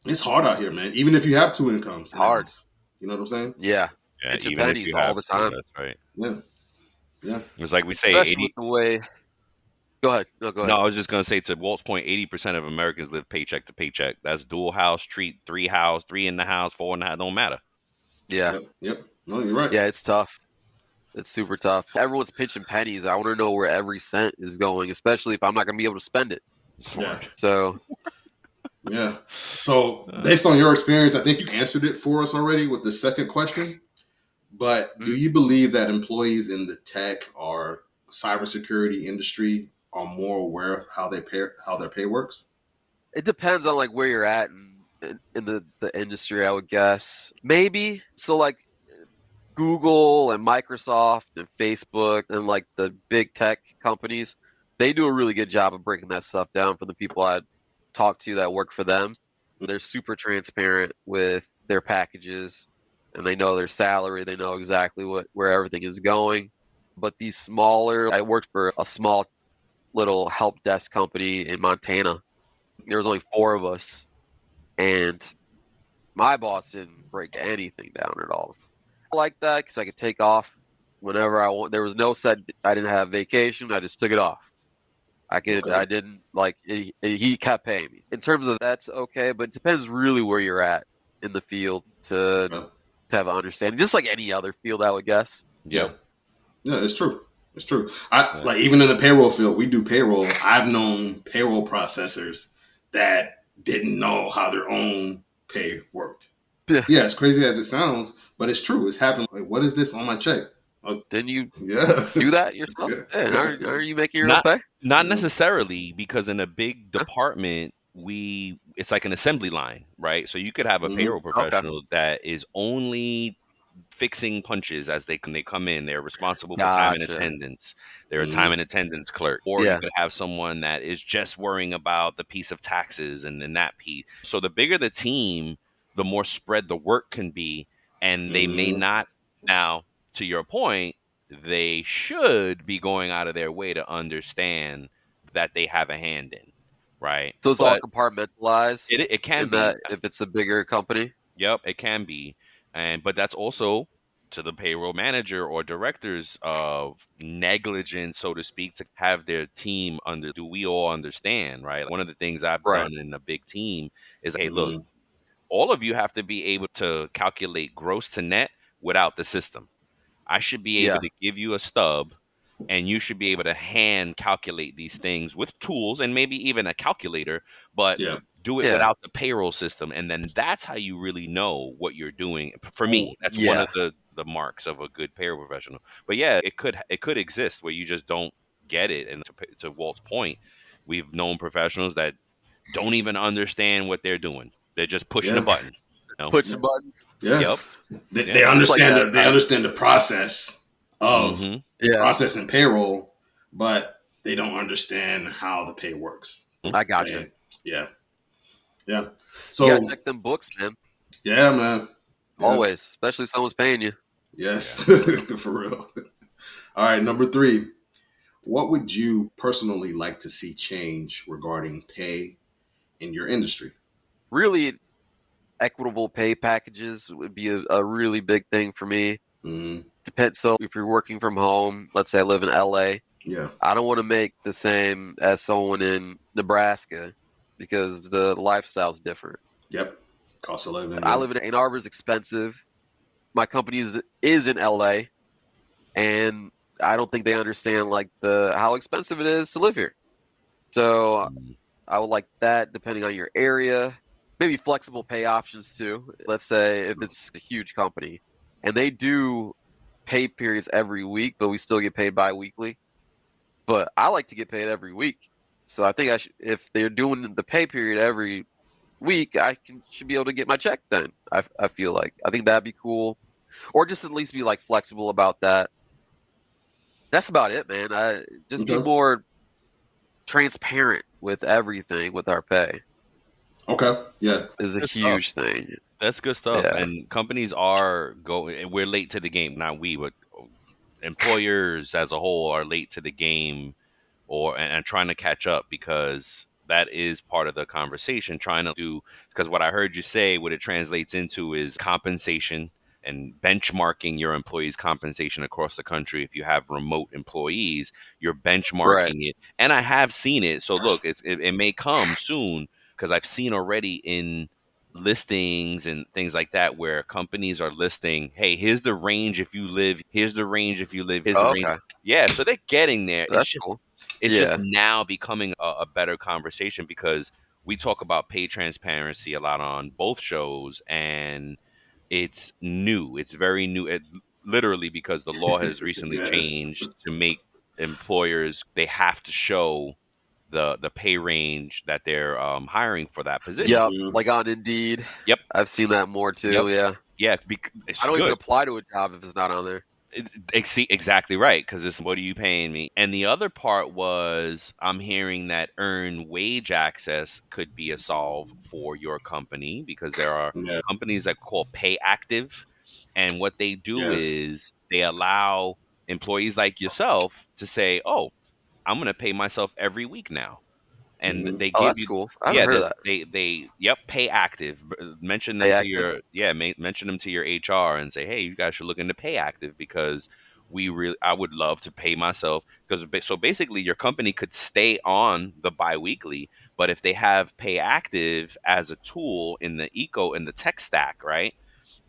[SPEAKER 3] it's hard out here, man. Even if you have two incomes
[SPEAKER 1] It's
[SPEAKER 3] in the
[SPEAKER 1] hard.
[SPEAKER 3] house, you know what I'm saying?
[SPEAKER 1] Yeah.
[SPEAKER 2] Yeah,
[SPEAKER 1] Pinching
[SPEAKER 2] even if
[SPEAKER 1] pennies
[SPEAKER 2] you
[SPEAKER 1] all
[SPEAKER 2] have
[SPEAKER 1] the
[SPEAKER 2] to,
[SPEAKER 1] time,
[SPEAKER 2] that's right.
[SPEAKER 3] Yeah, yeah,
[SPEAKER 2] It's like we say
[SPEAKER 1] especially with
[SPEAKER 2] 80.
[SPEAKER 1] the way. Go ahead. No, go
[SPEAKER 2] No,
[SPEAKER 1] ahead.
[SPEAKER 2] I was just gonna say to Walt's point, 80% of Americans live paycheck to paycheck. That's dual house, street, three house, three in the house, four in the house, don't matter.
[SPEAKER 1] Yeah.
[SPEAKER 3] yep, yep. No, you're right.
[SPEAKER 1] Yeah, it's tough. It's super tough. Everyone's pinching pennies. I want to know where every cent is going, especially if I'm not going to be able to spend it.
[SPEAKER 3] Yeah,
[SPEAKER 2] Word.
[SPEAKER 1] So,
[SPEAKER 3] yeah. So
[SPEAKER 2] Uh,
[SPEAKER 3] based on your experience, I think you answered it for us already with the second question. But do
[SPEAKER 1] mm,
[SPEAKER 3] you believe that employees in the tech or cybersecurity industry are more aware of how their pay works?
[SPEAKER 1] it depends on like where you're at in the industry, I would guess. Maybe. So like Google and Microsoft and Facebook and like the big tech companies, they do a really good job of breaking that stuff down for the people I talk to that work for them. They're super transparent with their packages and they know their salary, they know exactly where everything is going. But these smaller, I worked for a small little help desk company in Montana. There was only four of us, and My boss didn't break anything down at all. I like that because I could take off whenever I want. There was no set. I didn't have vacation. I just took it off. I could.
[SPEAKER 3] Okay.
[SPEAKER 1] I didn't like. He kept paying me. In terms of that's okay, but it depends really where you're at in the field
[SPEAKER 3] Okay.
[SPEAKER 1] to have an understanding. Just like any other field, I would guess.
[SPEAKER 3] Yeah.
[SPEAKER 2] Yep.
[SPEAKER 3] Yeah, it's true. It's true. I
[SPEAKER 2] Yeah.
[SPEAKER 3] like even in the payroll field, we do payroll. I've known payroll processors that didn't know how their own pay worked.
[SPEAKER 1] Yeah.
[SPEAKER 3] Yeah, as crazy as it sounds, but it's true. It's happened. Like, what is this on my check? Oh,
[SPEAKER 1] Didn't you
[SPEAKER 3] yeah.
[SPEAKER 1] do that yourself? Yeah.
[SPEAKER 3] Yeah.
[SPEAKER 1] Aren't you making your own
[SPEAKER 2] Not
[SPEAKER 1] pay?
[SPEAKER 2] not
[SPEAKER 3] Yeah.
[SPEAKER 2] necessarily, because in a big
[SPEAKER 1] Huh?
[SPEAKER 2] department, it's like an assembly line, right? So you could have a
[SPEAKER 3] Hmm.
[SPEAKER 2] payroll
[SPEAKER 1] Okay.
[SPEAKER 2] professional that is only fixing punches as they come in. They're responsible for time and
[SPEAKER 1] Gotcha.
[SPEAKER 2] attendance. They're a time
[SPEAKER 3] Hmm.
[SPEAKER 2] and attendance clerk. Or you
[SPEAKER 1] Yeah.
[SPEAKER 2] could have someone that is just worrying about the piece of taxes and then that piece. So the bigger the team, the more spread the work can be. And they may
[SPEAKER 3] Hmm.
[SPEAKER 2] not, now, to your point, they should be going out of their way to understand that they have a hand in, right?
[SPEAKER 1] So it's all
[SPEAKER 2] But
[SPEAKER 1] compartmentalized
[SPEAKER 2] it can
[SPEAKER 1] in
[SPEAKER 2] be.
[SPEAKER 1] that if it's a bigger company.
[SPEAKER 2] Yep, it can be. But that's also to the payroll manager or directors of negligence, so to speak, to have their team under. Do we all understand, right? One of the things I've
[SPEAKER 1] Right.
[SPEAKER 2] done in a big team is, hey, look,
[SPEAKER 3] Hmm.
[SPEAKER 2] all of you have to be able to calculate gross to net without the system. I should be able
[SPEAKER 1] Yeah.
[SPEAKER 2] to give you a stub, and you should be able to hand calculate these things with tools and maybe even a calculator, but
[SPEAKER 3] Yeah.
[SPEAKER 2] do it
[SPEAKER 1] Yeah.
[SPEAKER 2] without the payroll system. And then that's how you really know what you're doing. For
[SPEAKER 3] Oh,
[SPEAKER 2] me, that's one
[SPEAKER 1] Yeah.
[SPEAKER 2] of the marks of a good payroll professional. But yeah, it could exist where you just don't get it. And to Walt's point, we've known professionals that don't even understand what they're doing. They're just pushing a
[SPEAKER 3] yeah.
[SPEAKER 2] button.
[SPEAKER 1] Pushing buttons.
[SPEAKER 3] Yeah.
[SPEAKER 2] Yep.
[SPEAKER 3] They
[SPEAKER 2] Yeah.
[SPEAKER 1] It's like
[SPEAKER 3] understand
[SPEAKER 1] that.
[SPEAKER 3] the process of
[SPEAKER 2] Mm-hmm.
[SPEAKER 1] Yeah.
[SPEAKER 3] processing payroll, but they don't understand how the pay works.
[SPEAKER 1] I gotcha.
[SPEAKER 3] And yeah. Yeah.
[SPEAKER 1] You gotta
[SPEAKER 3] So
[SPEAKER 1] check them books, man.
[SPEAKER 3] yeah, man. Yeah.
[SPEAKER 1] Always, especially if someone's paying you.
[SPEAKER 3] Yes.
[SPEAKER 2] Yeah.
[SPEAKER 3] For real. All right, number 3. What would you personally like to see change regarding pay in your industry?
[SPEAKER 1] Really equitable pay packages would be a really big thing for me.
[SPEAKER 3] Mm,
[SPEAKER 1] Depends. So if you're working from home, let's say I live in LA,
[SPEAKER 3] yeah.
[SPEAKER 1] I don't want to make the same as someone in Nebraska because the lifestyle's different.
[SPEAKER 3] Yep. Cost of living.
[SPEAKER 1] I
[SPEAKER 3] Yep.
[SPEAKER 1] live in Ann Arbor, is expensive. My company is in LA, and I don't think they understand like the how expensive it is to live here. So I would like that depending on your area. Maybe flexible pay options too. Let's say if it's a huge company and they do pay periods every week, but we still get paid bi-weekly. But I like to get paid every week. So I think if they're doing the pay period every week, should be able to get my check then. I feel like I think that'd be cool, or just at least be like flexible about that. That's about it, man. I just be
[SPEAKER 3] Okay.
[SPEAKER 1] more transparent with everything with our pay
[SPEAKER 3] Okay. Yeah.
[SPEAKER 1] is a
[SPEAKER 2] Good stuff.
[SPEAKER 1] huge thing.
[SPEAKER 2] That's good stuff.
[SPEAKER 1] Yeah.
[SPEAKER 2] And companies are going, we're late to the game. Not we, but employers as a whole are late to the game, and trying to catch up, because that is part of the conversation. Trying to do, because what I heard you say, what it translates into is compensation and benchmarking your employees' compensation across the country. If you have remote employees, you're
[SPEAKER 1] Right.
[SPEAKER 2] benchmarking it. And I have seen it. So look, it may come soon, because I've seen already in listings and things like that where companies are listing, hey, here's the range if you live, here's the range if you live, here's the
[SPEAKER 1] Oh,
[SPEAKER 2] range.
[SPEAKER 1] okay.
[SPEAKER 2] Yeah, so they're getting there.
[SPEAKER 1] That's cool.
[SPEAKER 2] It's just
[SPEAKER 1] Yeah.
[SPEAKER 2] now becoming a better conversation, because we talk about pay transparency a lot on both shows, and it's new. It's very new. Literally, because the law has recently
[SPEAKER 3] Yes.
[SPEAKER 2] changed to make employers, they have to show the pay range that they're hiring for that position.
[SPEAKER 1] Yep.
[SPEAKER 3] Hmm.
[SPEAKER 1] Like on Indeed.
[SPEAKER 2] Yep.
[SPEAKER 1] I've seen that more
[SPEAKER 2] Yep.
[SPEAKER 1] too. Yeah.
[SPEAKER 2] Yeah.
[SPEAKER 1] I
[SPEAKER 2] It's
[SPEAKER 1] don't even
[SPEAKER 2] good.
[SPEAKER 1] apply to a job if it's not on there.
[SPEAKER 2] Exactly right, because it's, what are you paying me? And the other part was, I'm hearing that earned wage access could be a solve for your company, because there are
[SPEAKER 3] Yeah.
[SPEAKER 2] companies that call pay active, and what they do
[SPEAKER 3] Yes.
[SPEAKER 2] is they allow employees like yourself to say, oh, I'm going to pay myself every week now. and
[SPEAKER 3] Hmm.
[SPEAKER 2] they
[SPEAKER 1] Oh,
[SPEAKER 2] give
[SPEAKER 1] that's
[SPEAKER 2] you,
[SPEAKER 1] cool. I haven't
[SPEAKER 2] yeah,
[SPEAKER 1] heard of
[SPEAKER 2] this
[SPEAKER 1] that.
[SPEAKER 2] they yep, pay active. Mention them
[SPEAKER 1] Pay
[SPEAKER 2] to
[SPEAKER 1] active.
[SPEAKER 2] your, yeah, mention them to your HR and say, hey, you guys should look into pay active because I would love to pay myself, because so basically your company could stay on the biweekly, but if they have pay active as a tool in the tech stack, right,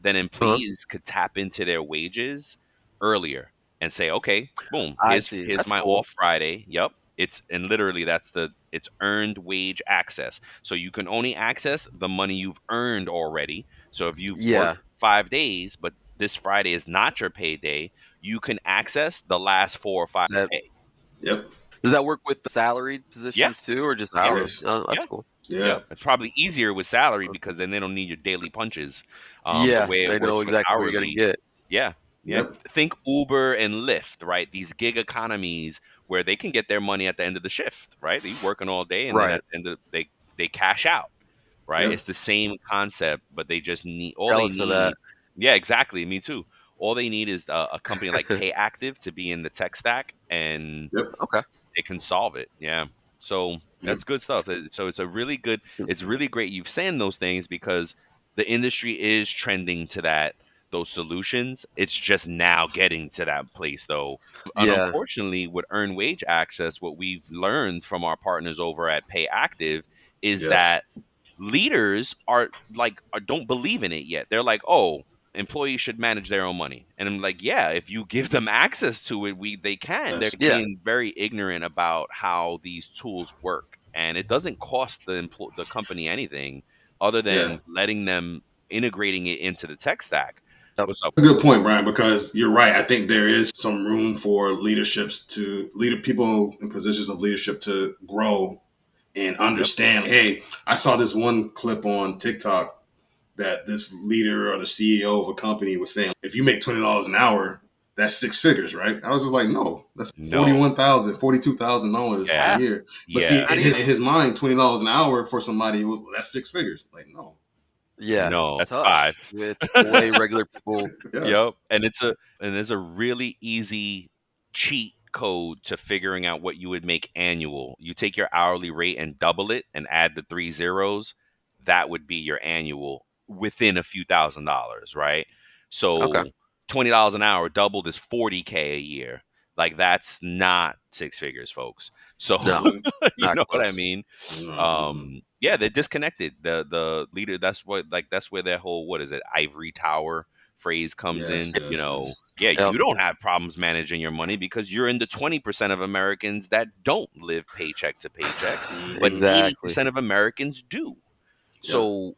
[SPEAKER 2] then
[SPEAKER 1] Uh-huh.
[SPEAKER 2] employees could tap into their wages earlier and say, okay, boom,
[SPEAKER 1] I
[SPEAKER 2] here's
[SPEAKER 1] see.
[SPEAKER 2] here's
[SPEAKER 1] That's
[SPEAKER 2] my
[SPEAKER 1] cool.
[SPEAKER 2] off Friday. Yep. And literally it's earned wage access. So you can only access the money you've earned already. So if you've worked
[SPEAKER 1] Yeah.
[SPEAKER 2] 5 days, but this Friday is not your payday, you can access the last 4 or 5
[SPEAKER 1] That,
[SPEAKER 2] pay.
[SPEAKER 3] Yep.
[SPEAKER 1] does that work with the salaried
[SPEAKER 2] Yeah.
[SPEAKER 1] positions too, or just
[SPEAKER 2] Yeah.
[SPEAKER 1] hourly?
[SPEAKER 3] Yes.
[SPEAKER 1] Oh, that's
[SPEAKER 2] Yeah.
[SPEAKER 1] cool.
[SPEAKER 3] Yeah.
[SPEAKER 2] Yep. It's probably easier with salary
[SPEAKER 1] Okay.
[SPEAKER 2] because then they don't need your daily punches. The
[SPEAKER 1] Yeah,
[SPEAKER 2] way it
[SPEAKER 1] they know
[SPEAKER 2] works with
[SPEAKER 1] exactly what you're gonna
[SPEAKER 2] hourly,
[SPEAKER 1] get.
[SPEAKER 2] yeah, yeah.
[SPEAKER 3] Yep.
[SPEAKER 2] Think Uber and Lyft, right? These gig economies where they can get their money at the end of the shift, right? They working all day and then
[SPEAKER 1] Right.
[SPEAKER 2] at the end of they cash out, right?
[SPEAKER 3] Yep.
[SPEAKER 2] It's the same concept, but they just need all they
[SPEAKER 1] Jealous of that.
[SPEAKER 2] need. Yeah, exactly. Me too. All they need is a company like Pay Active to be in the tech stack, and
[SPEAKER 3] Yep.
[SPEAKER 1] Okay.
[SPEAKER 2] it can solve it. Yeah. So
[SPEAKER 3] Yep.
[SPEAKER 2] that's good stuff. So it's really great you've saying those things because the industry is trending to those solutions. It's just now getting to that place though. And
[SPEAKER 1] Yeah.
[SPEAKER 2] unfortunately, with earned wage access, what we've learned from our partners over at Pay Active is
[SPEAKER 3] Yes.
[SPEAKER 2] that leaders don't believe in it yet. They're like, "Oh, employees should manage their own money." And I'm like, "Yeah, if you give them access to it, they can." They're
[SPEAKER 3] Yes.
[SPEAKER 1] Yeah.
[SPEAKER 2] being very ignorant about how these tools work, and it doesn't cost the company anything other
[SPEAKER 3] Yeah.
[SPEAKER 2] than letting them integrating it into the tech stack.
[SPEAKER 1] Yep.
[SPEAKER 2] What's up?
[SPEAKER 3] A good point, Brian, because you're right. I think there is some room for leaderships to lead people in positions of leadership to grow and
[SPEAKER 2] Yep.
[SPEAKER 3] understand. Hey, I saw this one clip on TikTok that this leader or the CEO of a company was saying, if you make $20 an hour, that's six figures, right? I was just like, no, that's
[SPEAKER 2] No.
[SPEAKER 3] $42,000 a
[SPEAKER 2] Yeah.
[SPEAKER 1] Ah,
[SPEAKER 3] year. But see,
[SPEAKER 2] Yeah.
[SPEAKER 1] not
[SPEAKER 3] in
[SPEAKER 1] even.
[SPEAKER 3] his mind, $20 an hour for somebody, that's six figures. Like, no,
[SPEAKER 1] Yeah.
[SPEAKER 2] No. That's
[SPEAKER 1] Tough.
[SPEAKER 2] five.
[SPEAKER 1] With the way regular people.
[SPEAKER 2] Yep,
[SPEAKER 3] yes,
[SPEAKER 2] and there's a really easy cheat code to figuring out what you would make annual. You take your hourly rate and double it and add the three zeros. That would be your annual within a few $1,000s, right?
[SPEAKER 1] Okay.
[SPEAKER 2] So $20 an hour doubled is 40K a year. Like that's not six figures, folks. So
[SPEAKER 1] No,
[SPEAKER 2] you
[SPEAKER 1] not
[SPEAKER 2] know what I
[SPEAKER 1] close.
[SPEAKER 2] mean?
[SPEAKER 3] no,
[SPEAKER 2] Yeah, they're disconnected. The leader, that's where their whole, what is it, ivory tower phrase comes
[SPEAKER 3] yes,
[SPEAKER 2] in.
[SPEAKER 3] yes, yes,
[SPEAKER 2] Yeah,
[SPEAKER 1] Yep.
[SPEAKER 2] you don't have problems managing your money because you're in the 20% of Americans that don't live paycheck to paycheck, but
[SPEAKER 3] hmm,
[SPEAKER 1] Exactly.
[SPEAKER 2] 80% of Americans do.
[SPEAKER 3] yep,
[SPEAKER 2] So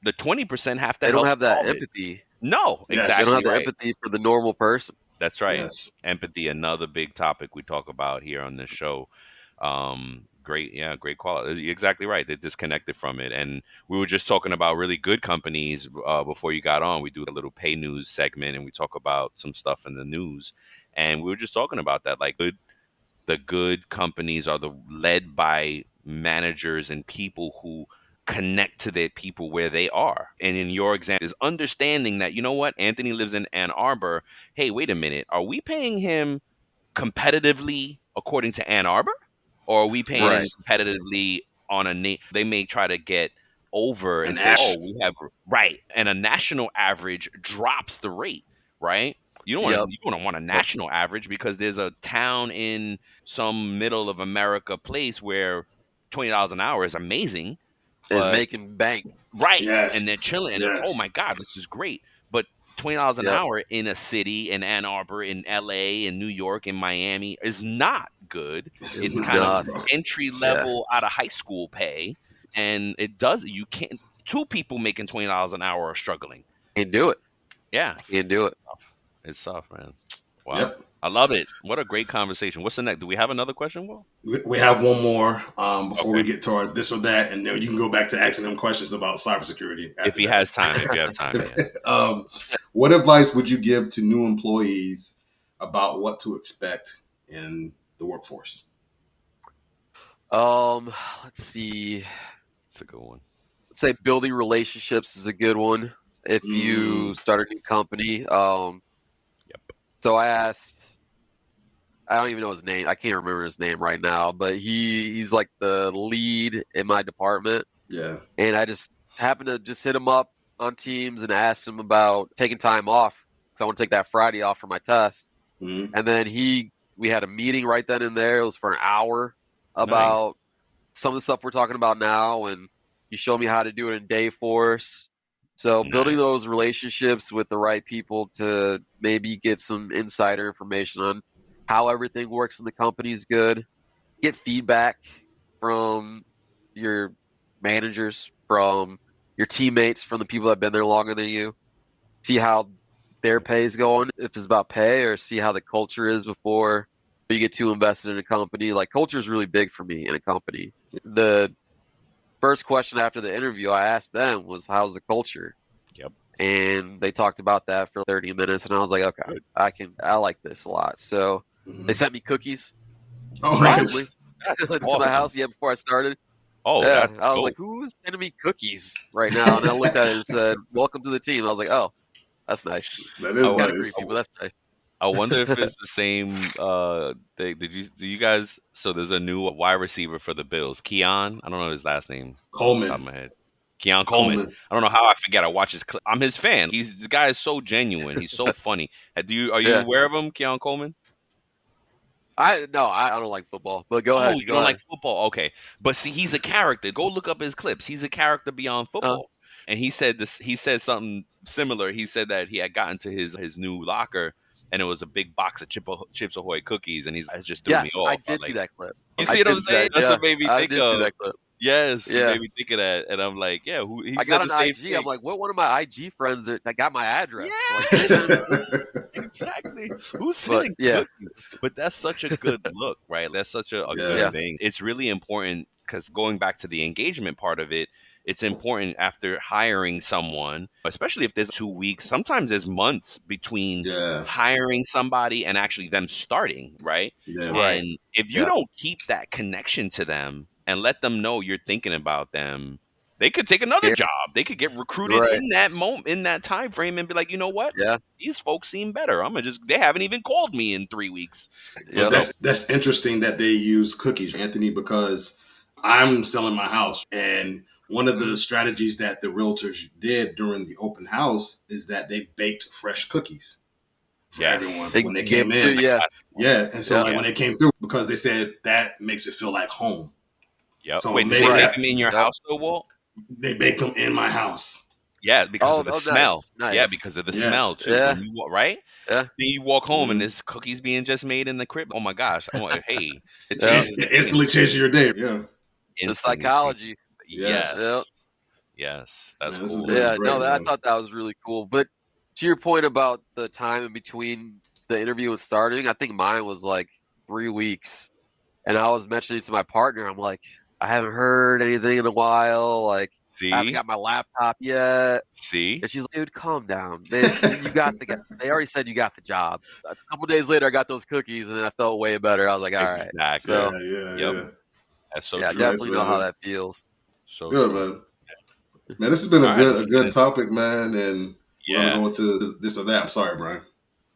[SPEAKER 2] the 20% have to
[SPEAKER 1] They don't
[SPEAKER 2] help
[SPEAKER 1] have that
[SPEAKER 2] solve it.
[SPEAKER 1] empathy.
[SPEAKER 2] No,
[SPEAKER 1] They don't
[SPEAKER 3] yes,
[SPEAKER 1] have
[SPEAKER 2] exactly
[SPEAKER 1] the
[SPEAKER 2] right.
[SPEAKER 1] empathy for the normal person.
[SPEAKER 2] That's right.
[SPEAKER 3] yes.
[SPEAKER 2] Empathy, another big topic we talk about here on this show. Great, yeah, great quality. You're exactly right. They're disconnected from it. And we were just talking about really good companies before you got on. We do a little pay news segment and we talk about some stuff in the news. And we were just talking about that. Like the good companies are led by managers and people who connect to their people where they are. And in your example is understanding that, you know what, Anthony lives in Ann Arbor. Hey, wait a minute. Are we paying him competitively according to Ann Arbor? Or are we paying him
[SPEAKER 1] Right.
[SPEAKER 3] Yes,
[SPEAKER 2] competitively on a they may try to get over and
[SPEAKER 3] an
[SPEAKER 2] say,
[SPEAKER 3] app.
[SPEAKER 2] oh, we have right. And a national average drops the rate, right?
[SPEAKER 1] Yep.
[SPEAKER 2] You don't want a
[SPEAKER 1] Yep.
[SPEAKER 2] national average because there's a town in some middle of America place where $20 an hour is amazing,
[SPEAKER 1] Is
[SPEAKER 2] but
[SPEAKER 1] making bank.
[SPEAKER 2] right,
[SPEAKER 3] Yes,
[SPEAKER 2] and they're chilling, and oh my
[SPEAKER 3] yes,
[SPEAKER 2] god, this is great. But $20 an
[SPEAKER 1] Yep.
[SPEAKER 2] hour in a city, in Ann Arbor, in LA, in New York, in Miami is not good.
[SPEAKER 3] this is
[SPEAKER 2] It's
[SPEAKER 1] It's
[SPEAKER 2] kind of
[SPEAKER 3] not,
[SPEAKER 1] not.
[SPEAKER 3] bro.
[SPEAKER 2] entry
[SPEAKER 1] Yeah.
[SPEAKER 2] level out of high school pay, and it does you can't two people making $20 an hour are struggling.
[SPEAKER 1] Can't do it.
[SPEAKER 2] Yeah,
[SPEAKER 1] Can't do it.
[SPEAKER 2] it's tough, man. Wow,
[SPEAKER 3] Yep.
[SPEAKER 2] I love it. What a great conversation. What's the next? Do we have another question, Will?
[SPEAKER 3] We have one more before we
[SPEAKER 2] Okay,
[SPEAKER 3] get to our this or that, and then you can go back to asking them questions about cybersecurity
[SPEAKER 2] if
[SPEAKER 3] after
[SPEAKER 2] he
[SPEAKER 3] that.
[SPEAKER 2] has time, if you have time, yeah.
[SPEAKER 3] um, what advice would you give to new employees about what to expect in the workforce?
[SPEAKER 1] Um, let's see.
[SPEAKER 2] It's a good one.
[SPEAKER 1] Let's say building relationships is a good one if you
[SPEAKER 3] Mm,
[SPEAKER 1] start a new company.
[SPEAKER 2] Yep.
[SPEAKER 1] So I don't even know his name. I can't remember his name right now, but he's like the lead in my department.
[SPEAKER 3] Yeah.
[SPEAKER 1] And I just happened to just hit him up on Teams and asked him about taking time off because I want to take that Friday off for my test.
[SPEAKER 3] Mm-hmm.
[SPEAKER 1] And then we had a meeting right then and there. It was for an hour about
[SPEAKER 2] Nice.
[SPEAKER 1] some of the stuff we're talking about now, and he showed me how to do it in Dayforce. So building
[SPEAKER 2] Nice.
[SPEAKER 1] those relationships with the right people to maybe get some insider information on how everything works in the company is good. Get feedback from your managers, from your teammates, from the people that have been there longer than you. See how their pay is going, if it's about pay, or see how the culture is before you get too invested in a company. Like culture is really big for me in a company. The first question after the interview I asked them was, "How's the culture?"
[SPEAKER 2] Yep.
[SPEAKER 1] And they talked about that for 30 minutes, and I was like, "Okay,
[SPEAKER 2] Good.
[SPEAKER 1] I like this a lot." So they
[SPEAKER 3] Mm-hmm.
[SPEAKER 1] sent me cookies
[SPEAKER 3] Oh,
[SPEAKER 1] randomly
[SPEAKER 3] nice.
[SPEAKER 1] to my
[SPEAKER 2] Awesome.
[SPEAKER 1] house. Yeah, before I started.
[SPEAKER 2] Oh,
[SPEAKER 1] Yeah,
[SPEAKER 2] that's
[SPEAKER 1] I was like,
[SPEAKER 2] dope.
[SPEAKER 1] "Who is sending me cookies right now?" And I looked at it and said, "Welcome to the team." I was like, "Oh, that's nice."
[SPEAKER 3] That
[SPEAKER 2] I,
[SPEAKER 3] is
[SPEAKER 1] It's kind
[SPEAKER 2] w-
[SPEAKER 1] of
[SPEAKER 3] nice.
[SPEAKER 1] creepy, but that's nice.
[SPEAKER 2] I wonder if it's the same thing. Do you guys, so there's a new wide receiver for the Bills, Keon. I don't know his last name off the top of
[SPEAKER 3] Coleman.
[SPEAKER 2] my head. Keon Coleman.
[SPEAKER 3] Coleman.
[SPEAKER 2] I don't know how I forget. I watch his clip. I'm his fan. The guy is so genuine. He's so funny. Are you
[SPEAKER 1] Yeah,
[SPEAKER 2] aware of him, Keon Coleman?
[SPEAKER 1] I don't like football, but go
[SPEAKER 2] Oh,
[SPEAKER 1] ahead,
[SPEAKER 2] you
[SPEAKER 1] go
[SPEAKER 2] don't like
[SPEAKER 1] ahead.
[SPEAKER 2] football? Okay. But see, he's a character. Go look up his clips. He's a character beyond
[SPEAKER 1] Uh,
[SPEAKER 2] football. And he said something similar. He said that he had gotten to his new locker and it was a big box of Chips Ahoy cookies, and it just threw me
[SPEAKER 1] yes, I
[SPEAKER 2] off. I
[SPEAKER 1] did see
[SPEAKER 2] like,
[SPEAKER 1] that clip.
[SPEAKER 2] you
[SPEAKER 1] I
[SPEAKER 2] see what I'm
[SPEAKER 1] did see
[SPEAKER 2] saying?
[SPEAKER 1] that.
[SPEAKER 2] That's
[SPEAKER 1] Yeah,
[SPEAKER 2] what made me
[SPEAKER 1] I
[SPEAKER 2] think
[SPEAKER 1] did see
[SPEAKER 2] of.
[SPEAKER 1] that clip.
[SPEAKER 2] Yes, it
[SPEAKER 1] Yeah,
[SPEAKER 2] made me think of that. And I'm like, yeah, he
[SPEAKER 1] I got
[SPEAKER 2] said the
[SPEAKER 1] on
[SPEAKER 2] same
[SPEAKER 1] IG. I'm
[SPEAKER 2] thing.
[SPEAKER 1] like, what? One of my IG friends that got my address? Like, who's
[SPEAKER 2] Yeah.
[SPEAKER 1] sending me cookies?
[SPEAKER 2] Exactly. Who's
[SPEAKER 1] But
[SPEAKER 2] sending
[SPEAKER 1] yeah,
[SPEAKER 2] cookies? But that's such a good look, right? That's such a good
[SPEAKER 3] Yeah.
[SPEAKER 1] yeah,
[SPEAKER 2] thing. It's really important because going back to the engagement part of it, it's important after hiring someone, especially if there's 2 weeks, sometimes there's months between
[SPEAKER 3] Yeah.
[SPEAKER 2] hiring somebody and actually them starting, right?
[SPEAKER 3] Yeah.
[SPEAKER 1] right.
[SPEAKER 2] And if you
[SPEAKER 1] Yeah,
[SPEAKER 2] don't keep that connection to them and let them know you're thinking about them, they could take another
[SPEAKER 1] scary.
[SPEAKER 2] job. They could get recruited
[SPEAKER 1] Right.
[SPEAKER 2] in that moment, in that time frame, and be like, you know what?
[SPEAKER 1] Yeah.
[SPEAKER 2] These folks seem better. I'm gonna just they haven't even called me in 3 weeks.
[SPEAKER 3] Well,
[SPEAKER 1] Yep.
[SPEAKER 2] So
[SPEAKER 3] that's interesting that they use cookies, Anthony, because I'm selling my house, and one of the
[SPEAKER 1] Mhm.
[SPEAKER 3] strategies that the realtors did during the open house is that they baked fresh cookies for everyone
[SPEAKER 2] yes.
[SPEAKER 1] They
[SPEAKER 3] when they
[SPEAKER 1] gave
[SPEAKER 3] came
[SPEAKER 1] them to
[SPEAKER 3] in.
[SPEAKER 1] you. Yeah.
[SPEAKER 3] Yeah, and so
[SPEAKER 1] Yeah.
[SPEAKER 3] like
[SPEAKER 2] Yeah.
[SPEAKER 3] when they came through, because they said that makes it feel like home.
[SPEAKER 2] Yep.
[SPEAKER 3] So
[SPEAKER 2] Wait, did they
[SPEAKER 3] maybe
[SPEAKER 2] bake
[SPEAKER 1] Right.
[SPEAKER 3] that
[SPEAKER 2] them in your
[SPEAKER 1] Yep.
[SPEAKER 2] house though, Walt?
[SPEAKER 3] they baked them in my house.
[SPEAKER 2] Yeah, because
[SPEAKER 1] Oh,
[SPEAKER 2] of the
[SPEAKER 1] oh,
[SPEAKER 2] smell.
[SPEAKER 1] nice,
[SPEAKER 2] Yeah,
[SPEAKER 1] nice.
[SPEAKER 2] because of the smell
[SPEAKER 3] Yes.
[SPEAKER 2] too. When
[SPEAKER 1] Yeah.
[SPEAKER 2] you walk right?
[SPEAKER 1] Yeah.
[SPEAKER 2] Then you walk home and
[SPEAKER 3] Hmm.
[SPEAKER 2] there's cookies being just made in the crib. Oh my gosh. I'm like, hey, it
[SPEAKER 1] Yeah.
[SPEAKER 2] changes the
[SPEAKER 3] It
[SPEAKER 2] game
[SPEAKER 3] instantly changes your day. Yeah.
[SPEAKER 1] The
[SPEAKER 2] instantly.
[SPEAKER 1] psychology.
[SPEAKER 3] Yes.
[SPEAKER 1] Yep.
[SPEAKER 2] Yes. Yes. That's
[SPEAKER 3] Man, this has
[SPEAKER 2] cool,
[SPEAKER 3] been
[SPEAKER 2] man.
[SPEAKER 1] Yeah.
[SPEAKER 3] great,
[SPEAKER 1] No, I
[SPEAKER 3] man.
[SPEAKER 1] thought that was really cool. But to your point about the time in between the interview and starting, I think mine was like 3 weeks. And I was mentioning to my partner, I'm like, I haven't heard anything in a while. Like, I haven't
[SPEAKER 2] See?
[SPEAKER 1] got my laptop yet.
[SPEAKER 2] See?
[SPEAKER 1] And she's like, dude, calm down. You got they already said you got the job. A couple days later, I got those cookies and I felt way better. I was like, all right.
[SPEAKER 2] Exactly.
[SPEAKER 1] So,
[SPEAKER 3] Yeah, yeah,
[SPEAKER 2] Yep.
[SPEAKER 3] yeah.
[SPEAKER 2] That's so
[SPEAKER 1] yeah, I
[SPEAKER 2] true.
[SPEAKER 3] Nice,
[SPEAKER 1] definitely know how
[SPEAKER 3] man.
[SPEAKER 1] that feels.
[SPEAKER 2] So
[SPEAKER 3] Good,
[SPEAKER 2] true.
[SPEAKER 3] man. Man, this has been
[SPEAKER 2] All right,
[SPEAKER 3] a
[SPEAKER 2] let's get
[SPEAKER 3] good
[SPEAKER 2] into
[SPEAKER 3] topic, man. And we're gonna
[SPEAKER 2] yeah.
[SPEAKER 3] go into this or that. I'm sorry, Brian.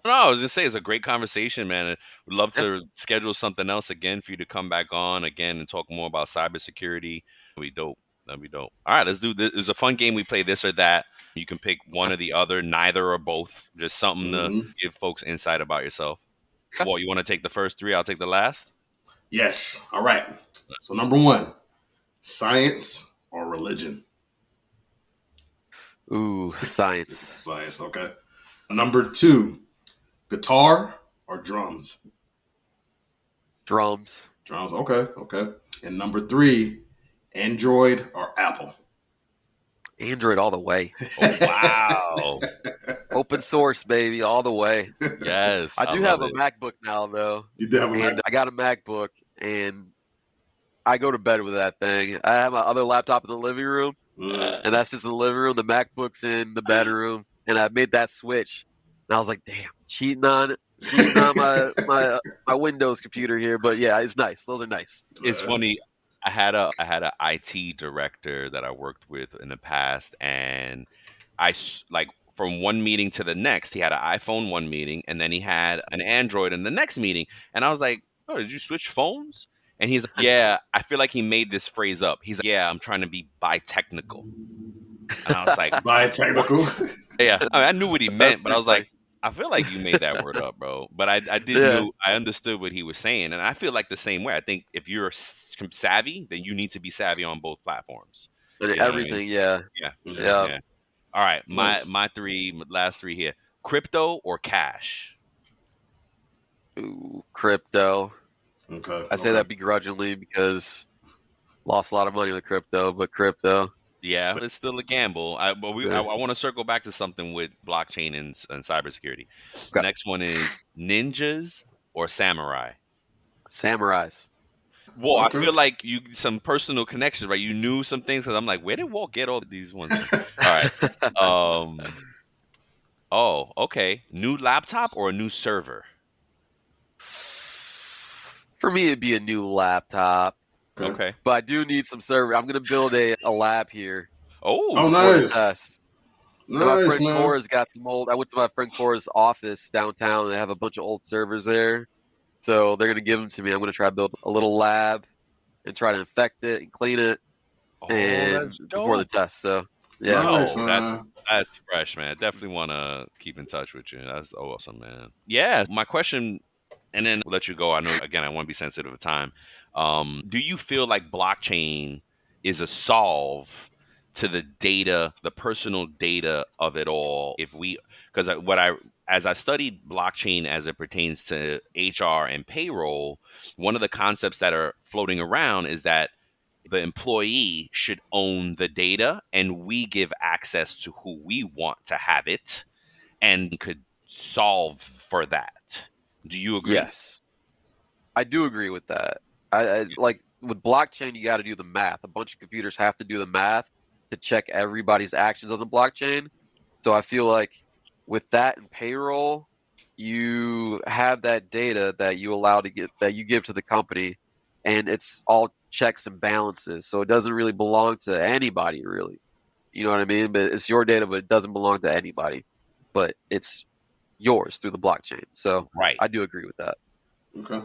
[SPEAKER 2] No, I was just saying it's a great conversation, man. And we'd love
[SPEAKER 1] Yeah.
[SPEAKER 2] to schedule something else again for you to come back on again and talk more about cybersecurity. That'd be dope. That'd be dope. All right, let's do this. It's a fun game. We play this or that. You can pick one or the other, neither or both. Just something to
[SPEAKER 3] Hmm.
[SPEAKER 2] give folks insight about yourself.
[SPEAKER 1] Okay.
[SPEAKER 2] Well, you want to take the first three? I'll take the last.
[SPEAKER 3] Yes. All right. So number one, science or religion?
[SPEAKER 1] Ooh, science.
[SPEAKER 3] Science. Okay. Number two, guitar or drums?
[SPEAKER 1] Drums.
[SPEAKER 3] Drums. Okay. Okay. And number three, Android or Apple?
[SPEAKER 1] Android all the way.
[SPEAKER 2] Oh wow!
[SPEAKER 1] Open source, baby, all the way.
[SPEAKER 2] Yes,
[SPEAKER 1] I
[SPEAKER 2] I
[SPEAKER 1] do
[SPEAKER 2] love
[SPEAKER 1] have a
[SPEAKER 2] it.
[SPEAKER 1] MacBook now, though.
[SPEAKER 3] You do have a Mac?
[SPEAKER 1] And I got a MacBook, and I go to bed with that thing. I have my other laptop in the living room,
[SPEAKER 3] Mm.
[SPEAKER 1] and that's just in the living room. The MacBook's in the bedroom, and I made that switch. And I was like, damn, cheating on my Windows computer here. But yeah, it's nice. Those are nice.
[SPEAKER 2] It's funny. I had a IT director that I worked with in the past, and like from one meeting to the next. He had an iPhone one meeting, and then he had an Android in the next meeting. And I was like, "Oh, did you switch phones?" And he's like, "Yeah." I feel like he made this phrase up. He's like, "Yeah, I'm trying to be bi-technical." And I was like,
[SPEAKER 3] Biotechnical.
[SPEAKER 2] "What?" Yeah, I knew what he
[SPEAKER 1] That's
[SPEAKER 2] meant, but I
[SPEAKER 1] pretty
[SPEAKER 2] was
[SPEAKER 1] funny.
[SPEAKER 2] like, I feel like you made that word up, bro. But
[SPEAKER 1] Yeah,
[SPEAKER 2] I understood what he was saying, and I feel like the same way. I think if you're savvy, then you need to be savvy on both platforms.
[SPEAKER 1] and
[SPEAKER 2] You know what I mean?
[SPEAKER 1] everything. Yeah,
[SPEAKER 2] Yeah,
[SPEAKER 3] Yeah.
[SPEAKER 1] yeah.
[SPEAKER 2] yeah. All right,
[SPEAKER 3] Nice.
[SPEAKER 2] my last three here: crypto or cash.
[SPEAKER 1] Ooh, crypto.
[SPEAKER 3] Okay.
[SPEAKER 1] I say
[SPEAKER 3] Okay.
[SPEAKER 1] that begrudgingly because lost a lot of money with crypto, but crypto.
[SPEAKER 2] Yeah, it's still a gamble. I
[SPEAKER 1] Yeah.
[SPEAKER 2] want to circle back to something with blockchain and cybersecurity.
[SPEAKER 1] Okay.
[SPEAKER 2] Next one is ninjas or samurai.
[SPEAKER 1] Samurais.
[SPEAKER 2] Well, I
[SPEAKER 3] Okay.
[SPEAKER 2] feel like you some personal connections, right? You knew some things because I'm like, where did Walt get all these ones from? All right. Um. Oh, okay. New laptop or a new server?
[SPEAKER 1] For me, it'd be a new laptop,
[SPEAKER 3] Okay.
[SPEAKER 2] Okay.
[SPEAKER 1] but I do need some server. I'm gonna build a lab here
[SPEAKER 3] Oh,
[SPEAKER 2] Oh,
[SPEAKER 1] for the
[SPEAKER 3] nice.
[SPEAKER 1] test. And my
[SPEAKER 3] Nice,
[SPEAKER 1] friend
[SPEAKER 3] man.
[SPEAKER 1] Cora's got some old. I went to my friend Cora's office downtown. And they have a bunch of old servers there, so they're gonna give them to me. I'm gonna try to build a little lab and try to infect it and clean it,
[SPEAKER 2] oh,
[SPEAKER 1] and
[SPEAKER 2] that's
[SPEAKER 1] before the
[SPEAKER 2] dope.
[SPEAKER 1] test. So yeah,
[SPEAKER 3] Nice,
[SPEAKER 2] Yo,
[SPEAKER 3] man.
[SPEAKER 2] that's fresh, man. Definitely want to keep in touch with you. That's awesome, man. Yeah, my question, and then we'll let you go. I know again, I want to be sensitive of time. Do you feel like blockchain is a solve to the data, the personal data of it all? If we, because what I as I studied blockchain as it pertains to HR and payroll, one of the concepts that are floating around is that the employee should own the data and we give access to who we want to have it and could solve for that. Do you agree?
[SPEAKER 1] yes, I do agree with that. I like with blockchain, you got to do the math. A bunch of computers have to do the math to check everybody's actions on the blockchain. So I feel like with that and payroll, you have that data that you allow to get that you give to the company, and it's all checks and balances. So it doesn't really belong to anybody, really. You know what I mean? But it's your data, but it doesn't belong to anybody. But it's yours through the blockchain. So
[SPEAKER 2] Right.
[SPEAKER 1] I do agree with that.
[SPEAKER 3] Okay.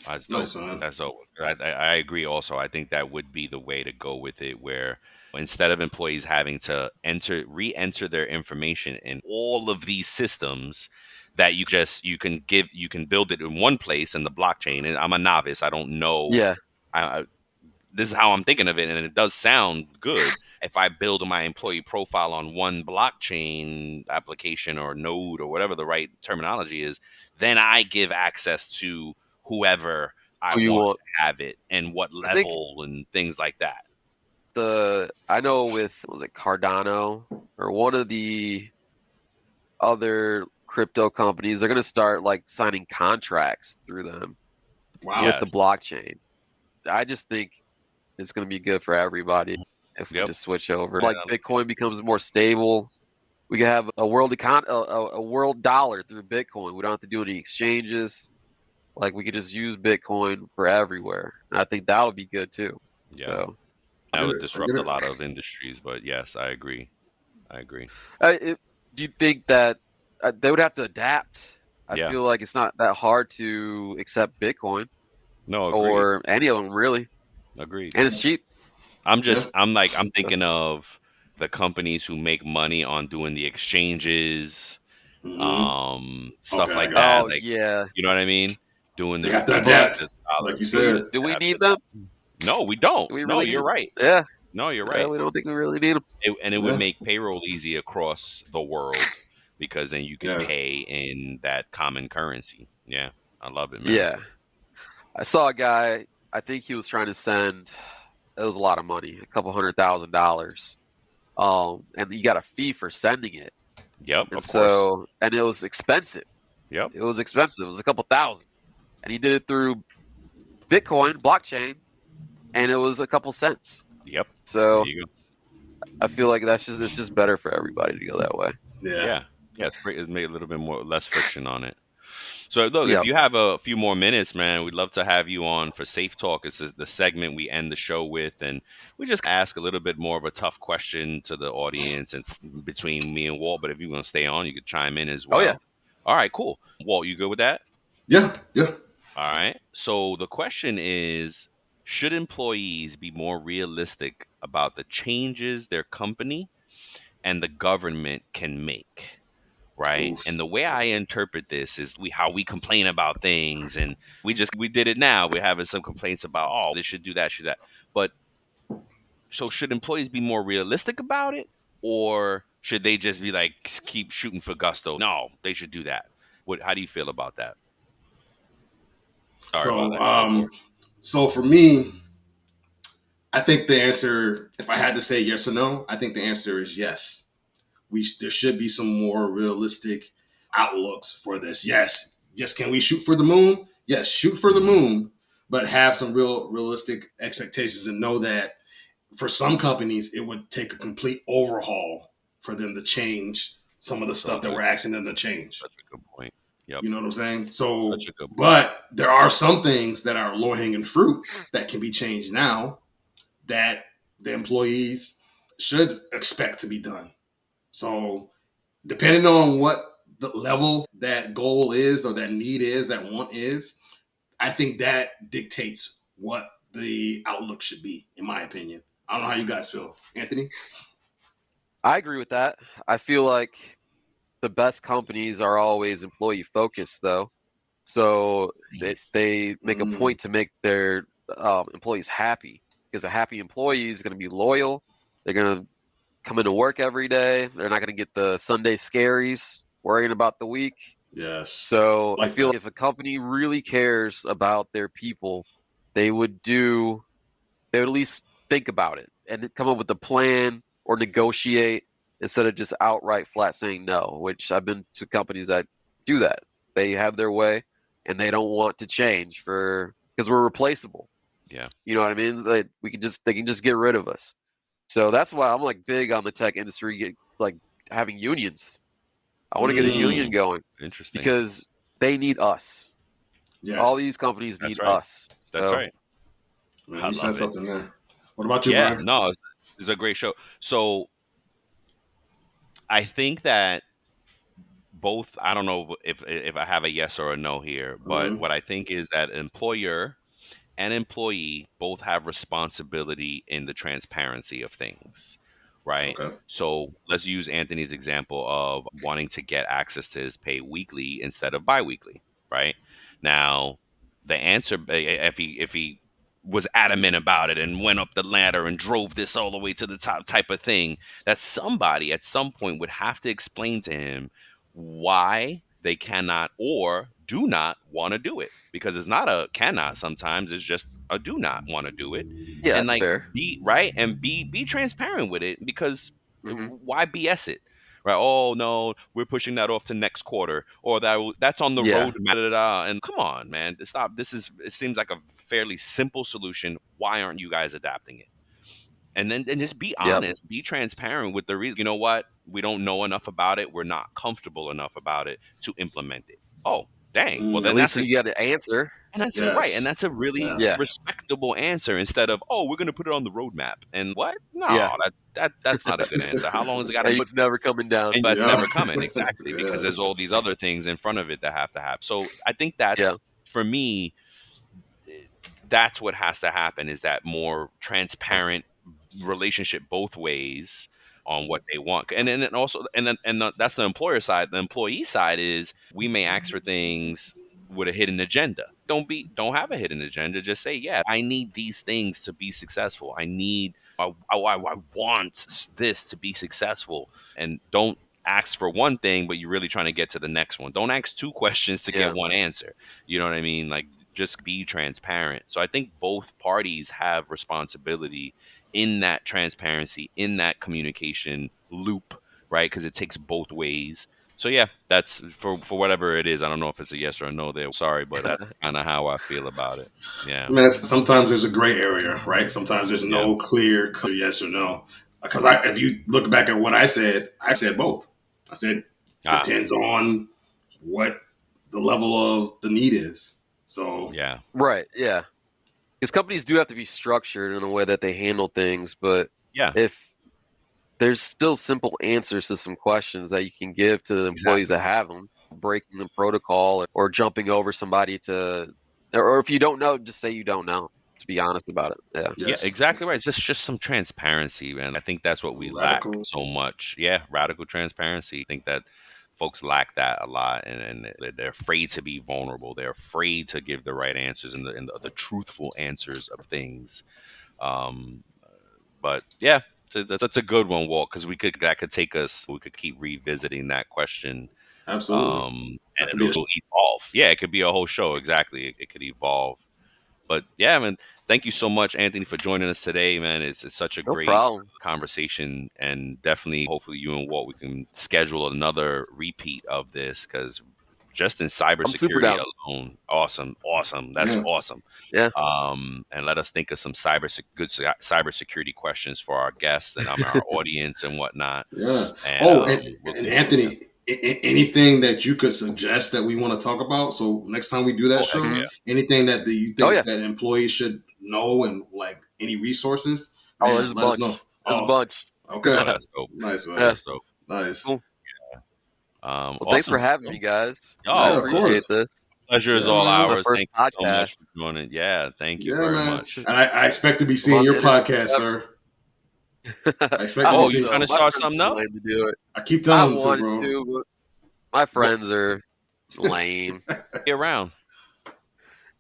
[SPEAKER 2] That's dope.
[SPEAKER 3] Nice, man.
[SPEAKER 2] That's dope. I agree also. I think that would be the way to go with it, where instead of employees having to re-enter their information in all of these systems, that you can build it in one place in the blockchain. And I'm a novice. I don't know.
[SPEAKER 1] Yeah.
[SPEAKER 2] This is how I'm thinking of it, and it does sound good. If I build my employee profile on one blockchain application or node or whatever the right terminology is, then I give access to whoever I
[SPEAKER 1] Who you
[SPEAKER 2] want
[SPEAKER 1] want?
[SPEAKER 2] to have it and what
[SPEAKER 1] I think
[SPEAKER 2] level and things like that.
[SPEAKER 1] I know with was it Cardano or one of the other crypto companies, they're gonna start like signing contracts through them with
[SPEAKER 3] Wow.
[SPEAKER 1] the
[SPEAKER 2] Yes.
[SPEAKER 1] blockchain. I just think it's gonna be good for everybody if we
[SPEAKER 2] Yep.
[SPEAKER 1] just switch over. Like Bitcoin becomes more stable. We can have a world dollar through Bitcoin. We don't have to do any exchanges. Like we could just use Bitcoin for everywhere. And I think that'll be good too.
[SPEAKER 2] Yeah.
[SPEAKER 1] So
[SPEAKER 3] I
[SPEAKER 2] That
[SPEAKER 3] get
[SPEAKER 2] would
[SPEAKER 3] it. I get
[SPEAKER 2] disrupt a
[SPEAKER 3] it.
[SPEAKER 2] lot of industries, but yes, I agree. I agree.
[SPEAKER 1] do you think that they would have to adapt? I
[SPEAKER 2] Yeah.
[SPEAKER 1] feel like it's not that hard to accept Bitcoin
[SPEAKER 2] No, agreed.
[SPEAKER 1] or any of them really,
[SPEAKER 2] Agreed.
[SPEAKER 1] and it's cheap.
[SPEAKER 3] Yeah.
[SPEAKER 2] I'm thinking of the companies who make money on doing the exchanges,
[SPEAKER 3] Hmm. Okay,
[SPEAKER 2] stuff
[SPEAKER 3] I
[SPEAKER 2] like
[SPEAKER 3] got
[SPEAKER 2] that.
[SPEAKER 1] Oh
[SPEAKER 3] you.
[SPEAKER 2] Like,
[SPEAKER 1] yeah,
[SPEAKER 2] you know what I mean? Doing
[SPEAKER 3] They
[SPEAKER 2] the
[SPEAKER 3] have to
[SPEAKER 2] converting
[SPEAKER 3] adapt,
[SPEAKER 2] the
[SPEAKER 3] like you
[SPEAKER 2] dollars.
[SPEAKER 3] said.
[SPEAKER 1] do we
[SPEAKER 2] Have
[SPEAKER 1] need
[SPEAKER 2] to
[SPEAKER 1] them?
[SPEAKER 2] adapt. No, we don't.
[SPEAKER 1] Do we
[SPEAKER 2] No,
[SPEAKER 1] really
[SPEAKER 2] you're
[SPEAKER 1] need?
[SPEAKER 2] right.
[SPEAKER 1] Yeah,
[SPEAKER 2] No, you're
[SPEAKER 1] yeah,
[SPEAKER 2] right.
[SPEAKER 1] we don't think we really need them.
[SPEAKER 2] And it would
[SPEAKER 3] Yeah.
[SPEAKER 2] make payroll easy across the world because then you could
[SPEAKER 3] Yeah.
[SPEAKER 2] pay in that common currency. Yeah, I love it, man.
[SPEAKER 1] Yeah, I saw a guy. I think he was trying to send. It was a lot of money, a couple $100,000. And you got a fee for sending it,
[SPEAKER 2] Yep,
[SPEAKER 1] and
[SPEAKER 2] of course.
[SPEAKER 1] so and it was expensive.
[SPEAKER 2] Yep,
[SPEAKER 1] It was expensive. It was a couple thousand, and he did it through Bitcoin blockchain, and it was a couple cents.
[SPEAKER 2] yep. There
[SPEAKER 1] So
[SPEAKER 2] you go.
[SPEAKER 1] I feel like it's just better for everybody to go that way.
[SPEAKER 3] Yeah.
[SPEAKER 2] Yeah, yeah. It's made a little bit more less friction on it. So look, if
[SPEAKER 1] Yep.
[SPEAKER 2] you have a few more minutes, man, we'd love to have you on for Safe Talk. It's the segment we end the show with, and we just ask a little bit more of a tough question to the audience and between me and Walt. But if you want to stay on, you could chime in as
[SPEAKER 1] Oh yeah.
[SPEAKER 2] well. All right, cool. Walt, you good with that?
[SPEAKER 3] Yeah, yeah.
[SPEAKER 2] All right. So the question is, should employees be more realistic about the changes their company and the government can make? Right.
[SPEAKER 3] Oof.
[SPEAKER 2] And the way I interpret this is how we complain about things, and we did it now. We're having some complaints about, oh, this should do that, should that. But so should employees be more realistic about it, or should they just be like keep shooting for gusto? No, they should do that. How do you feel about that? Sorry about
[SPEAKER 3] So,
[SPEAKER 2] that. Go for it.
[SPEAKER 3] so for me, I think the answer, if I had to say yes or no, I think the answer is yes. There should be some more realistic outlooks for this. Yes, yes. Can we shoot for the moon? Yes, shoot for the
[SPEAKER 2] Mhm.
[SPEAKER 3] moon, but have some realistic expectations and know that for some companies it would take a complete overhaul for them to change some of the stuff that
[SPEAKER 2] Okay.
[SPEAKER 3] we're asking them to change.
[SPEAKER 2] Such a good point. Yep.
[SPEAKER 3] You know what I'm saying?
[SPEAKER 2] Such
[SPEAKER 3] So,
[SPEAKER 2] a good point.
[SPEAKER 3] but there are some things that are low hanging fruit that can be changed now that the employees should expect to be done. So, depending on what the level that goal is or that need is, that want is, I think that dictates what the outlook should be, in my opinion. I don't know how you guys feel. Anthony?
[SPEAKER 1] I agree with that. I feel like the best companies are always employee focused, though. So
[SPEAKER 2] Nice.
[SPEAKER 1] they make a
[SPEAKER 3] Mm,
[SPEAKER 1] point to make their employees happy, because a happy employee is going to be loyal. They're going to come into work every day. They're not going to get the Sunday scaries worrying about the week.
[SPEAKER 3] yes.
[SPEAKER 1] So I
[SPEAKER 3] Like
[SPEAKER 1] feel
[SPEAKER 3] that.
[SPEAKER 1] like if a company really cares about their people, they would do they would at least think about it and come up with a plan or negotiate instead of just outright flat saying no, which I've been to companies that do that. They have their way and they don't want to change for because we're replaceable.
[SPEAKER 2] Yeah.
[SPEAKER 1] You know what I mean? Like they can just get rid of us. So that's why I'm like big on the tech industry, like having unions. I want to get a union
[SPEAKER 3] Mm,
[SPEAKER 1] going
[SPEAKER 2] Interesting.
[SPEAKER 1] because they need us. All
[SPEAKER 3] yes.
[SPEAKER 1] these companies
[SPEAKER 2] That's
[SPEAKER 1] need
[SPEAKER 2] right.
[SPEAKER 1] us.
[SPEAKER 2] That's
[SPEAKER 1] So
[SPEAKER 2] right.
[SPEAKER 3] Man,
[SPEAKER 2] I
[SPEAKER 3] you said
[SPEAKER 2] love it.
[SPEAKER 3] something there. What about you,
[SPEAKER 2] Yeah.
[SPEAKER 3] Brian?
[SPEAKER 2] No, it's a great show. So I think that both, I don't know if I have a yes or a no here, but
[SPEAKER 3] Mm,
[SPEAKER 2] what I think is that employer and employee both have responsibility in the transparency of things, right?
[SPEAKER 3] okay.
[SPEAKER 2] So let's use Anthony's example of wanting to get access to his pay weekly instead of biweekly, right? Now, the answer, if he was adamant about it and went up the ladder and drove this all the way to the top type of thing, that somebody at some point would have to explain to him why they cannot or do not want to do it, because it's not a cannot, sometimes it's just a do not want to do it.
[SPEAKER 1] yeah,
[SPEAKER 2] And
[SPEAKER 1] that's
[SPEAKER 2] like,
[SPEAKER 1] fair.
[SPEAKER 2] be right and be transparent with it, because
[SPEAKER 1] Hmm.
[SPEAKER 2] why BS it, right? Oh no, we're pushing that off to next quarter, or that's on the
[SPEAKER 1] Yeah,
[SPEAKER 2] road, da, da, da. And come on, man, stop. It seems like a fairly simple solution. Why aren't you guys adapting it? And just be
[SPEAKER 1] yep.
[SPEAKER 2] honest, be transparent with the reason. You know what? We don't know enough about it. We're not comfortable enough about it to implement it. Oh, dang. Well,
[SPEAKER 1] At
[SPEAKER 3] Mm,
[SPEAKER 2] then
[SPEAKER 1] least you got an answer.
[SPEAKER 2] that's a right, and
[SPEAKER 3] yes.
[SPEAKER 2] that's a really
[SPEAKER 3] Yeah.
[SPEAKER 1] Yeah,
[SPEAKER 2] respectable answer, instead of, oh, we're going to put it on the roadmap. And what?
[SPEAKER 1] yeah.
[SPEAKER 2] No, that's not a good answer. How long has it got to
[SPEAKER 1] And
[SPEAKER 2] be?
[SPEAKER 1] it's never coming down.
[SPEAKER 2] And that's
[SPEAKER 3] Yeah.
[SPEAKER 2] never coming, exactly, because
[SPEAKER 3] Yeah.
[SPEAKER 2] there's all these other things in front of it that have to happen. So I think
[SPEAKER 1] Yeah,
[SPEAKER 2] for me, that's what has to happen, is that more transparent relationship both ways on what they want. And then also, that's the employer side. The employee side is, we may ask for things with a hidden agenda. Don't have a hidden agenda. Just say, yeah, I need these things to be successful. I want this to be successful. And don't ask for one thing, but you're really trying to get to the next one. Don't ask two questions to get
[SPEAKER 1] yeah.
[SPEAKER 2] one answer. You know what I mean? Like, just be transparent. So I think both parties have responsibility in that transparency, in that communication loop, right? Because it takes both ways. So yeah, that's for whatever it is. I don't know if it's a yes or a no there. Sorry, but that's kind of how I feel about it. Yeah,
[SPEAKER 3] Man, sometimes there's a gray area, right? Sometimes there's
[SPEAKER 2] yeah.
[SPEAKER 3] no clear yes or no. Because if you look back at what I said both. I said
[SPEAKER 2] Ah,
[SPEAKER 3] depends on what the level of the need is. So
[SPEAKER 2] Yeah.
[SPEAKER 1] Right. Yeah. Because companies do have to be structured in a way that they handle things, but
[SPEAKER 2] Yeah.
[SPEAKER 1] if there's still simple answers to some questions that you can give to the employees
[SPEAKER 2] Exactly.
[SPEAKER 1] that have them, breaking the protocol or jumping over somebody or if you don't know, just say you don't know. To be honest about it. Yeah.
[SPEAKER 2] Yeah,
[SPEAKER 3] yes,
[SPEAKER 2] exactly right. It's just some transparency, man. I think that's what we lack
[SPEAKER 3] radical.
[SPEAKER 2] so much. Yeah, radical transparency. I think that folks lack that a lot, and they're afraid to be vulnerable. They're afraid to give the right answers and the truthful answers of things. Um, but yeah, so that's a good one, Walt, because that could take us. We could keep revisiting that question,
[SPEAKER 3] Absolutely.
[SPEAKER 2] and
[SPEAKER 3] Have to be a
[SPEAKER 2] it'll evolve. Yeah, it could be a whole show. Exactly, it could evolve. But yeah, man, thank you so much, Anthony, for joining us today, man. It's such a
[SPEAKER 1] No
[SPEAKER 2] great
[SPEAKER 1] problem.
[SPEAKER 2] conversation, and definitely, hopefully, you and Walt, we can schedule another repeat of this because just in
[SPEAKER 1] I'm super
[SPEAKER 2] cybersecurity
[SPEAKER 1] down.
[SPEAKER 2] alone, awesome, awesome, that's
[SPEAKER 3] yeah,
[SPEAKER 2] awesome.
[SPEAKER 1] Yeah.
[SPEAKER 2] And let us think of some cybersecurity questions for our guests and our audience and whatnot.
[SPEAKER 3] yeah.
[SPEAKER 2] And
[SPEAKER 3] Oh,
[SPEAKER 2] we'll
[SPEAKER 3] and
[SPEAKER 2] keep doing that.
[SPEAKER 3] Anthony, anything that you could suggest that we want to talk about? So next time we do that
[SPEAKER 2] Oh heck
[SPEAKER 3] show,
[SPEAKER 1] Mhm.
[SPEAKER 2] yeah!
[SPEAKER 3] anything that you
[SPEAKER 1] Oh
[SPEAKER 3] think
[SPEAKER 1] yeah.
[SPEAKER 3] that employees should know and like any resources,
[SPEAKER 1] Oh,
[SPEAKER 3] man,
[SPEAKER 1] there's a
[SPEAKER 3] let us know.
[SPEAKER 1] bunch. There's a
[SPEAKER 3] Oh,
[SPEAKER 1] bunch.
[SPEAKER 3] okay,
[SPEAKER 2] Oh, that's dope.
[SPEAKER 3] nice man,
[SPEAKER 1] Yeah.
[SPEAKER 2] That's dope.
[SPEAKER 3] nice.
[SPEAKER 1] Cool. Well, thanks for
[SPEAKER 2] Awesome.
[SPEAKER 1] having me, guys. I
[SPEAKER 3] Yeah,
[SPEAKER 2] Oh,
[SPEAKER 3] of
[SPEAKER 1] appreciate
[SPEAKER 3] course.
[SPEAKER 1] this.
[SPEAKER 2] pleasure is
[SPEAKER 3] Yeah,
[SPEAKER 2] all
[SPEAKER 1] This is my
[SPEAKER 3] man.
[SPEAKER 2] ours.
[SPEAKER 1] first
[SPEAKER 2] Thank you so much
[SPEAKER 1] podcast.
[SPEAKER 2] for doing it. Yeah, thank you
[SPEAKER 3] Yeah,
[SPEAKER 2] very
[SPEAKER 3] man.
[SPEAKER 2] much.
[SPEAKER 3] And I expect to be
[SPEAKER 1] Well,
[SPEAKER 3] seeing
[SPEAKER 1] I'm
[SPEAKER 3] your
[SPEAKER 1] in it
[SPEAKER 3] podcast,
[SPEAKER 1] forever.
[SPEAKER 3] sir. I expect
[SPEAKER 1] I
[SPEAKER 3] to be
[SPEAKER 2] Oh,
[SPEAKER 1] hope
[SPEAKER 2] you
[SPEAKER 3] seeing.
[SPEAKER 2] trying
[SPEAKER 1] so.
[SPEAKER 2] to
[SPEAKER 1] My
[SPEAKER 2] start
[SPEAKER 1] friends
[SPEAKER 2] something
[SPEAKER 1] are
[SPEAKER 2] up?
[SPEAKER 1] lame to do it.
[SPEAKER 3] I keep
[SPEAKER 1] I
[SPEAKER 3] telling them to,
[SPEAKER 1] wanted
[SPEAKER 3] bro.
[SPEAKER 1] to, but my
[SPEAKER 2] What
[SPEAKER 1] friends are lame.
[SPEAKER 2] around?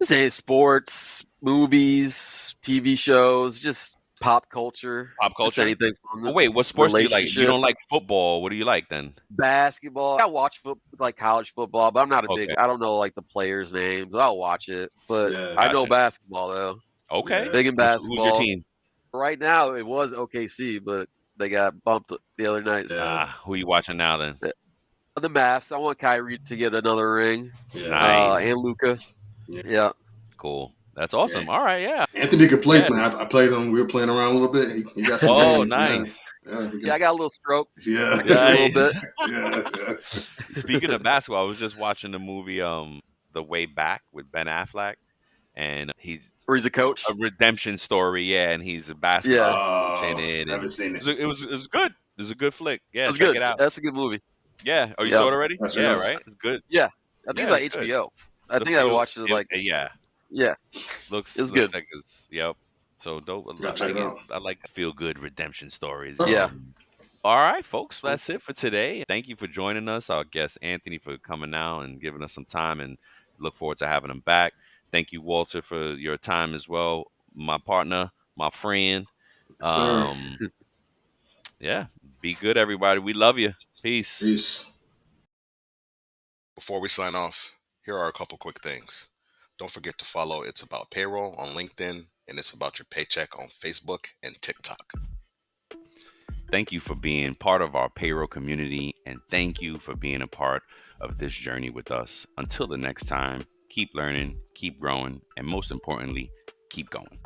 [SPEAKER 1] Say sports, movies, TV shows, just pop culture,
[SPEAKER 2] Pop
[SPEAKER 1] just
[SPEAKER 2] culture?
[SPEAKER 1] anything from
[SPEAKER 2] Oh,
[SPEAKER 1] the
[SPEAKER 2] wait, what sports do you like? You
[SPEAKER 1] relationship,
[SPEAKER 2] don't like football. What do you like then?
[SPEAKER 1] basketball. I watch like college football, but I'm not a big.
[SPEAKER 2] Okay,
[SPEAKER 1] I don't know like the players' names. I'll watch it, but
[SPEAKER 3] Yeah,
[SPEAKER 1] I know
[SPEAKER 2] gotcha.
[SPEAKER 1] basketball though.
[SPEAKER 2] Okay.
[SPEAKER 3] yeah.
[SPEAKER 1] Big in
[SPEAKER 2] Who's your
[SPEAKER 1] basketball.
[SPEAKER 2] team?
[SPEAKER 1] Right now, it was OKC, but they got bumped the other night.
[SPEAKER 3] Yeah,
[SPEAKER 2] Who you watching now then?
[SPEAKER 1] The Mavs. I want Kyrie to get another ring.
[SPEAKER 3] yeah,
[SPEAKER 2] Nice.
[SPEAKER 1] And Luca.
[SPEAKER 3] yeah.
[SPEAKER 1] Yeah.
[SPEAKER 2] Cool. That's
[SPEAKER 3] Yeah.
[SPEAKER 2] awesome. All right, yeah.
[SPEAKER 3] Anthony could play
[SPEAKER 2] Yeah.
[SPEAKER 3] too, man. I played him. We were playing around a little bit. He got some
[SPEAKER 2] Oh,
[SPEAKER 3] game. Yeah,
[SPEAKER 2] nice.
[SPEAKER 3] yeah, he
[SPEAKER 1] Yeah,
[SPEAKER 3] got,
[SPEAKER 1] I got a little stroke.
[SPEAKER 3] yeah,
[SPEAKER 1] I can do a little
[SPEAKER 2] Nice.
[SPEAKER 1] bit.
[SPEAKER 3] yeah, yeah.
[SPEAKER 2] Speaking of basketball, I was just watching the movie The Way Back with Ben Affleck, and he's
[SPEAKER 1] Or he's a
[SPEAKER 2] a
[SPEAKER 1] coach.
[SPEAKER 2] redemption story, yeah, and he's a basketball
[SPEAKER 1] Yeah.
[SPEAKER 2] coach in
[SPEAKER 3] Oh,
[SPEAKER 2] it,
[SPEAKER 3] haven't
[SPEAKER 2] and
[SPEAKER 3] seen it.
[SPEAKER 2] it was good. It was a good flick. Yeah,
[SPEAKER 1] That's
[SPEAKER 2] check
[SPEAKER 1] good.
[SPEAKER 2] it out.
[SPEAKER 1] That's a good movie.
[SPEAKER 2] Yeah. Oh, you
[SPEAKER 1] Yeah.
[SPEAKER 2] saw it already?
[SPEAKER 3] That's
[SPEAKER 2] Yeah,
[SPEAKER 3] real.
[SPEAKER 2] right. It's good.
[SPEAKER 1] Yeah. I think
[SPEAKER 2] Yeah,
[SPEAKER 1] it's like
[SPEAKER 2] it's good.
[SPEAKER 1] HBO. I
[SPEAKER 2] It's a
[SPEAKER 1] think I
[SPEAKER 2] feel.
[SPEAKER 1] watched it like
[SPEAKER 2] Yeah,
[SPEAKER 1] yeah.
[SPEAKER 2] looks
[SPEAKER 1] It's good.
[SPEAKER 2] like it's yep. So dope. I
[SPEAKER 3] Gotta check
[SPEAKER 2] like
[SPEAKER 3] it
[SPEAKER 2] it.
[SPEAKER 3] out.
[SPEAKER 2] I like feel good redemption stories.
[SPEAKER 1] Yeah.
[SPEAKER 2] All right, folks, that's it for today. Thank you for joining us. Our guest Anthony for coming out and giving us some time, and look forward to having him back. Thank you, Walter, for your time as well. My partner, my friend.
[SPEAKER 3] Yes, sir.
[SPEAKER 2] Um, yeah, be good, everybody. We love you. Peace.
[SPEAKER 3] Peace.
[SPEAKER 4] Before we sign off, here are a couple quick things. Don't forget to follow It's About Payroll on LinkedIn and It's About Your Paycheck on Facebook and TikTok.
[SPEAKER 2] Thank you for being part of our payroll community, and thank you for being a part of this journey with us. Until the next time, keep learning, keep growing, and most importantly, keep going.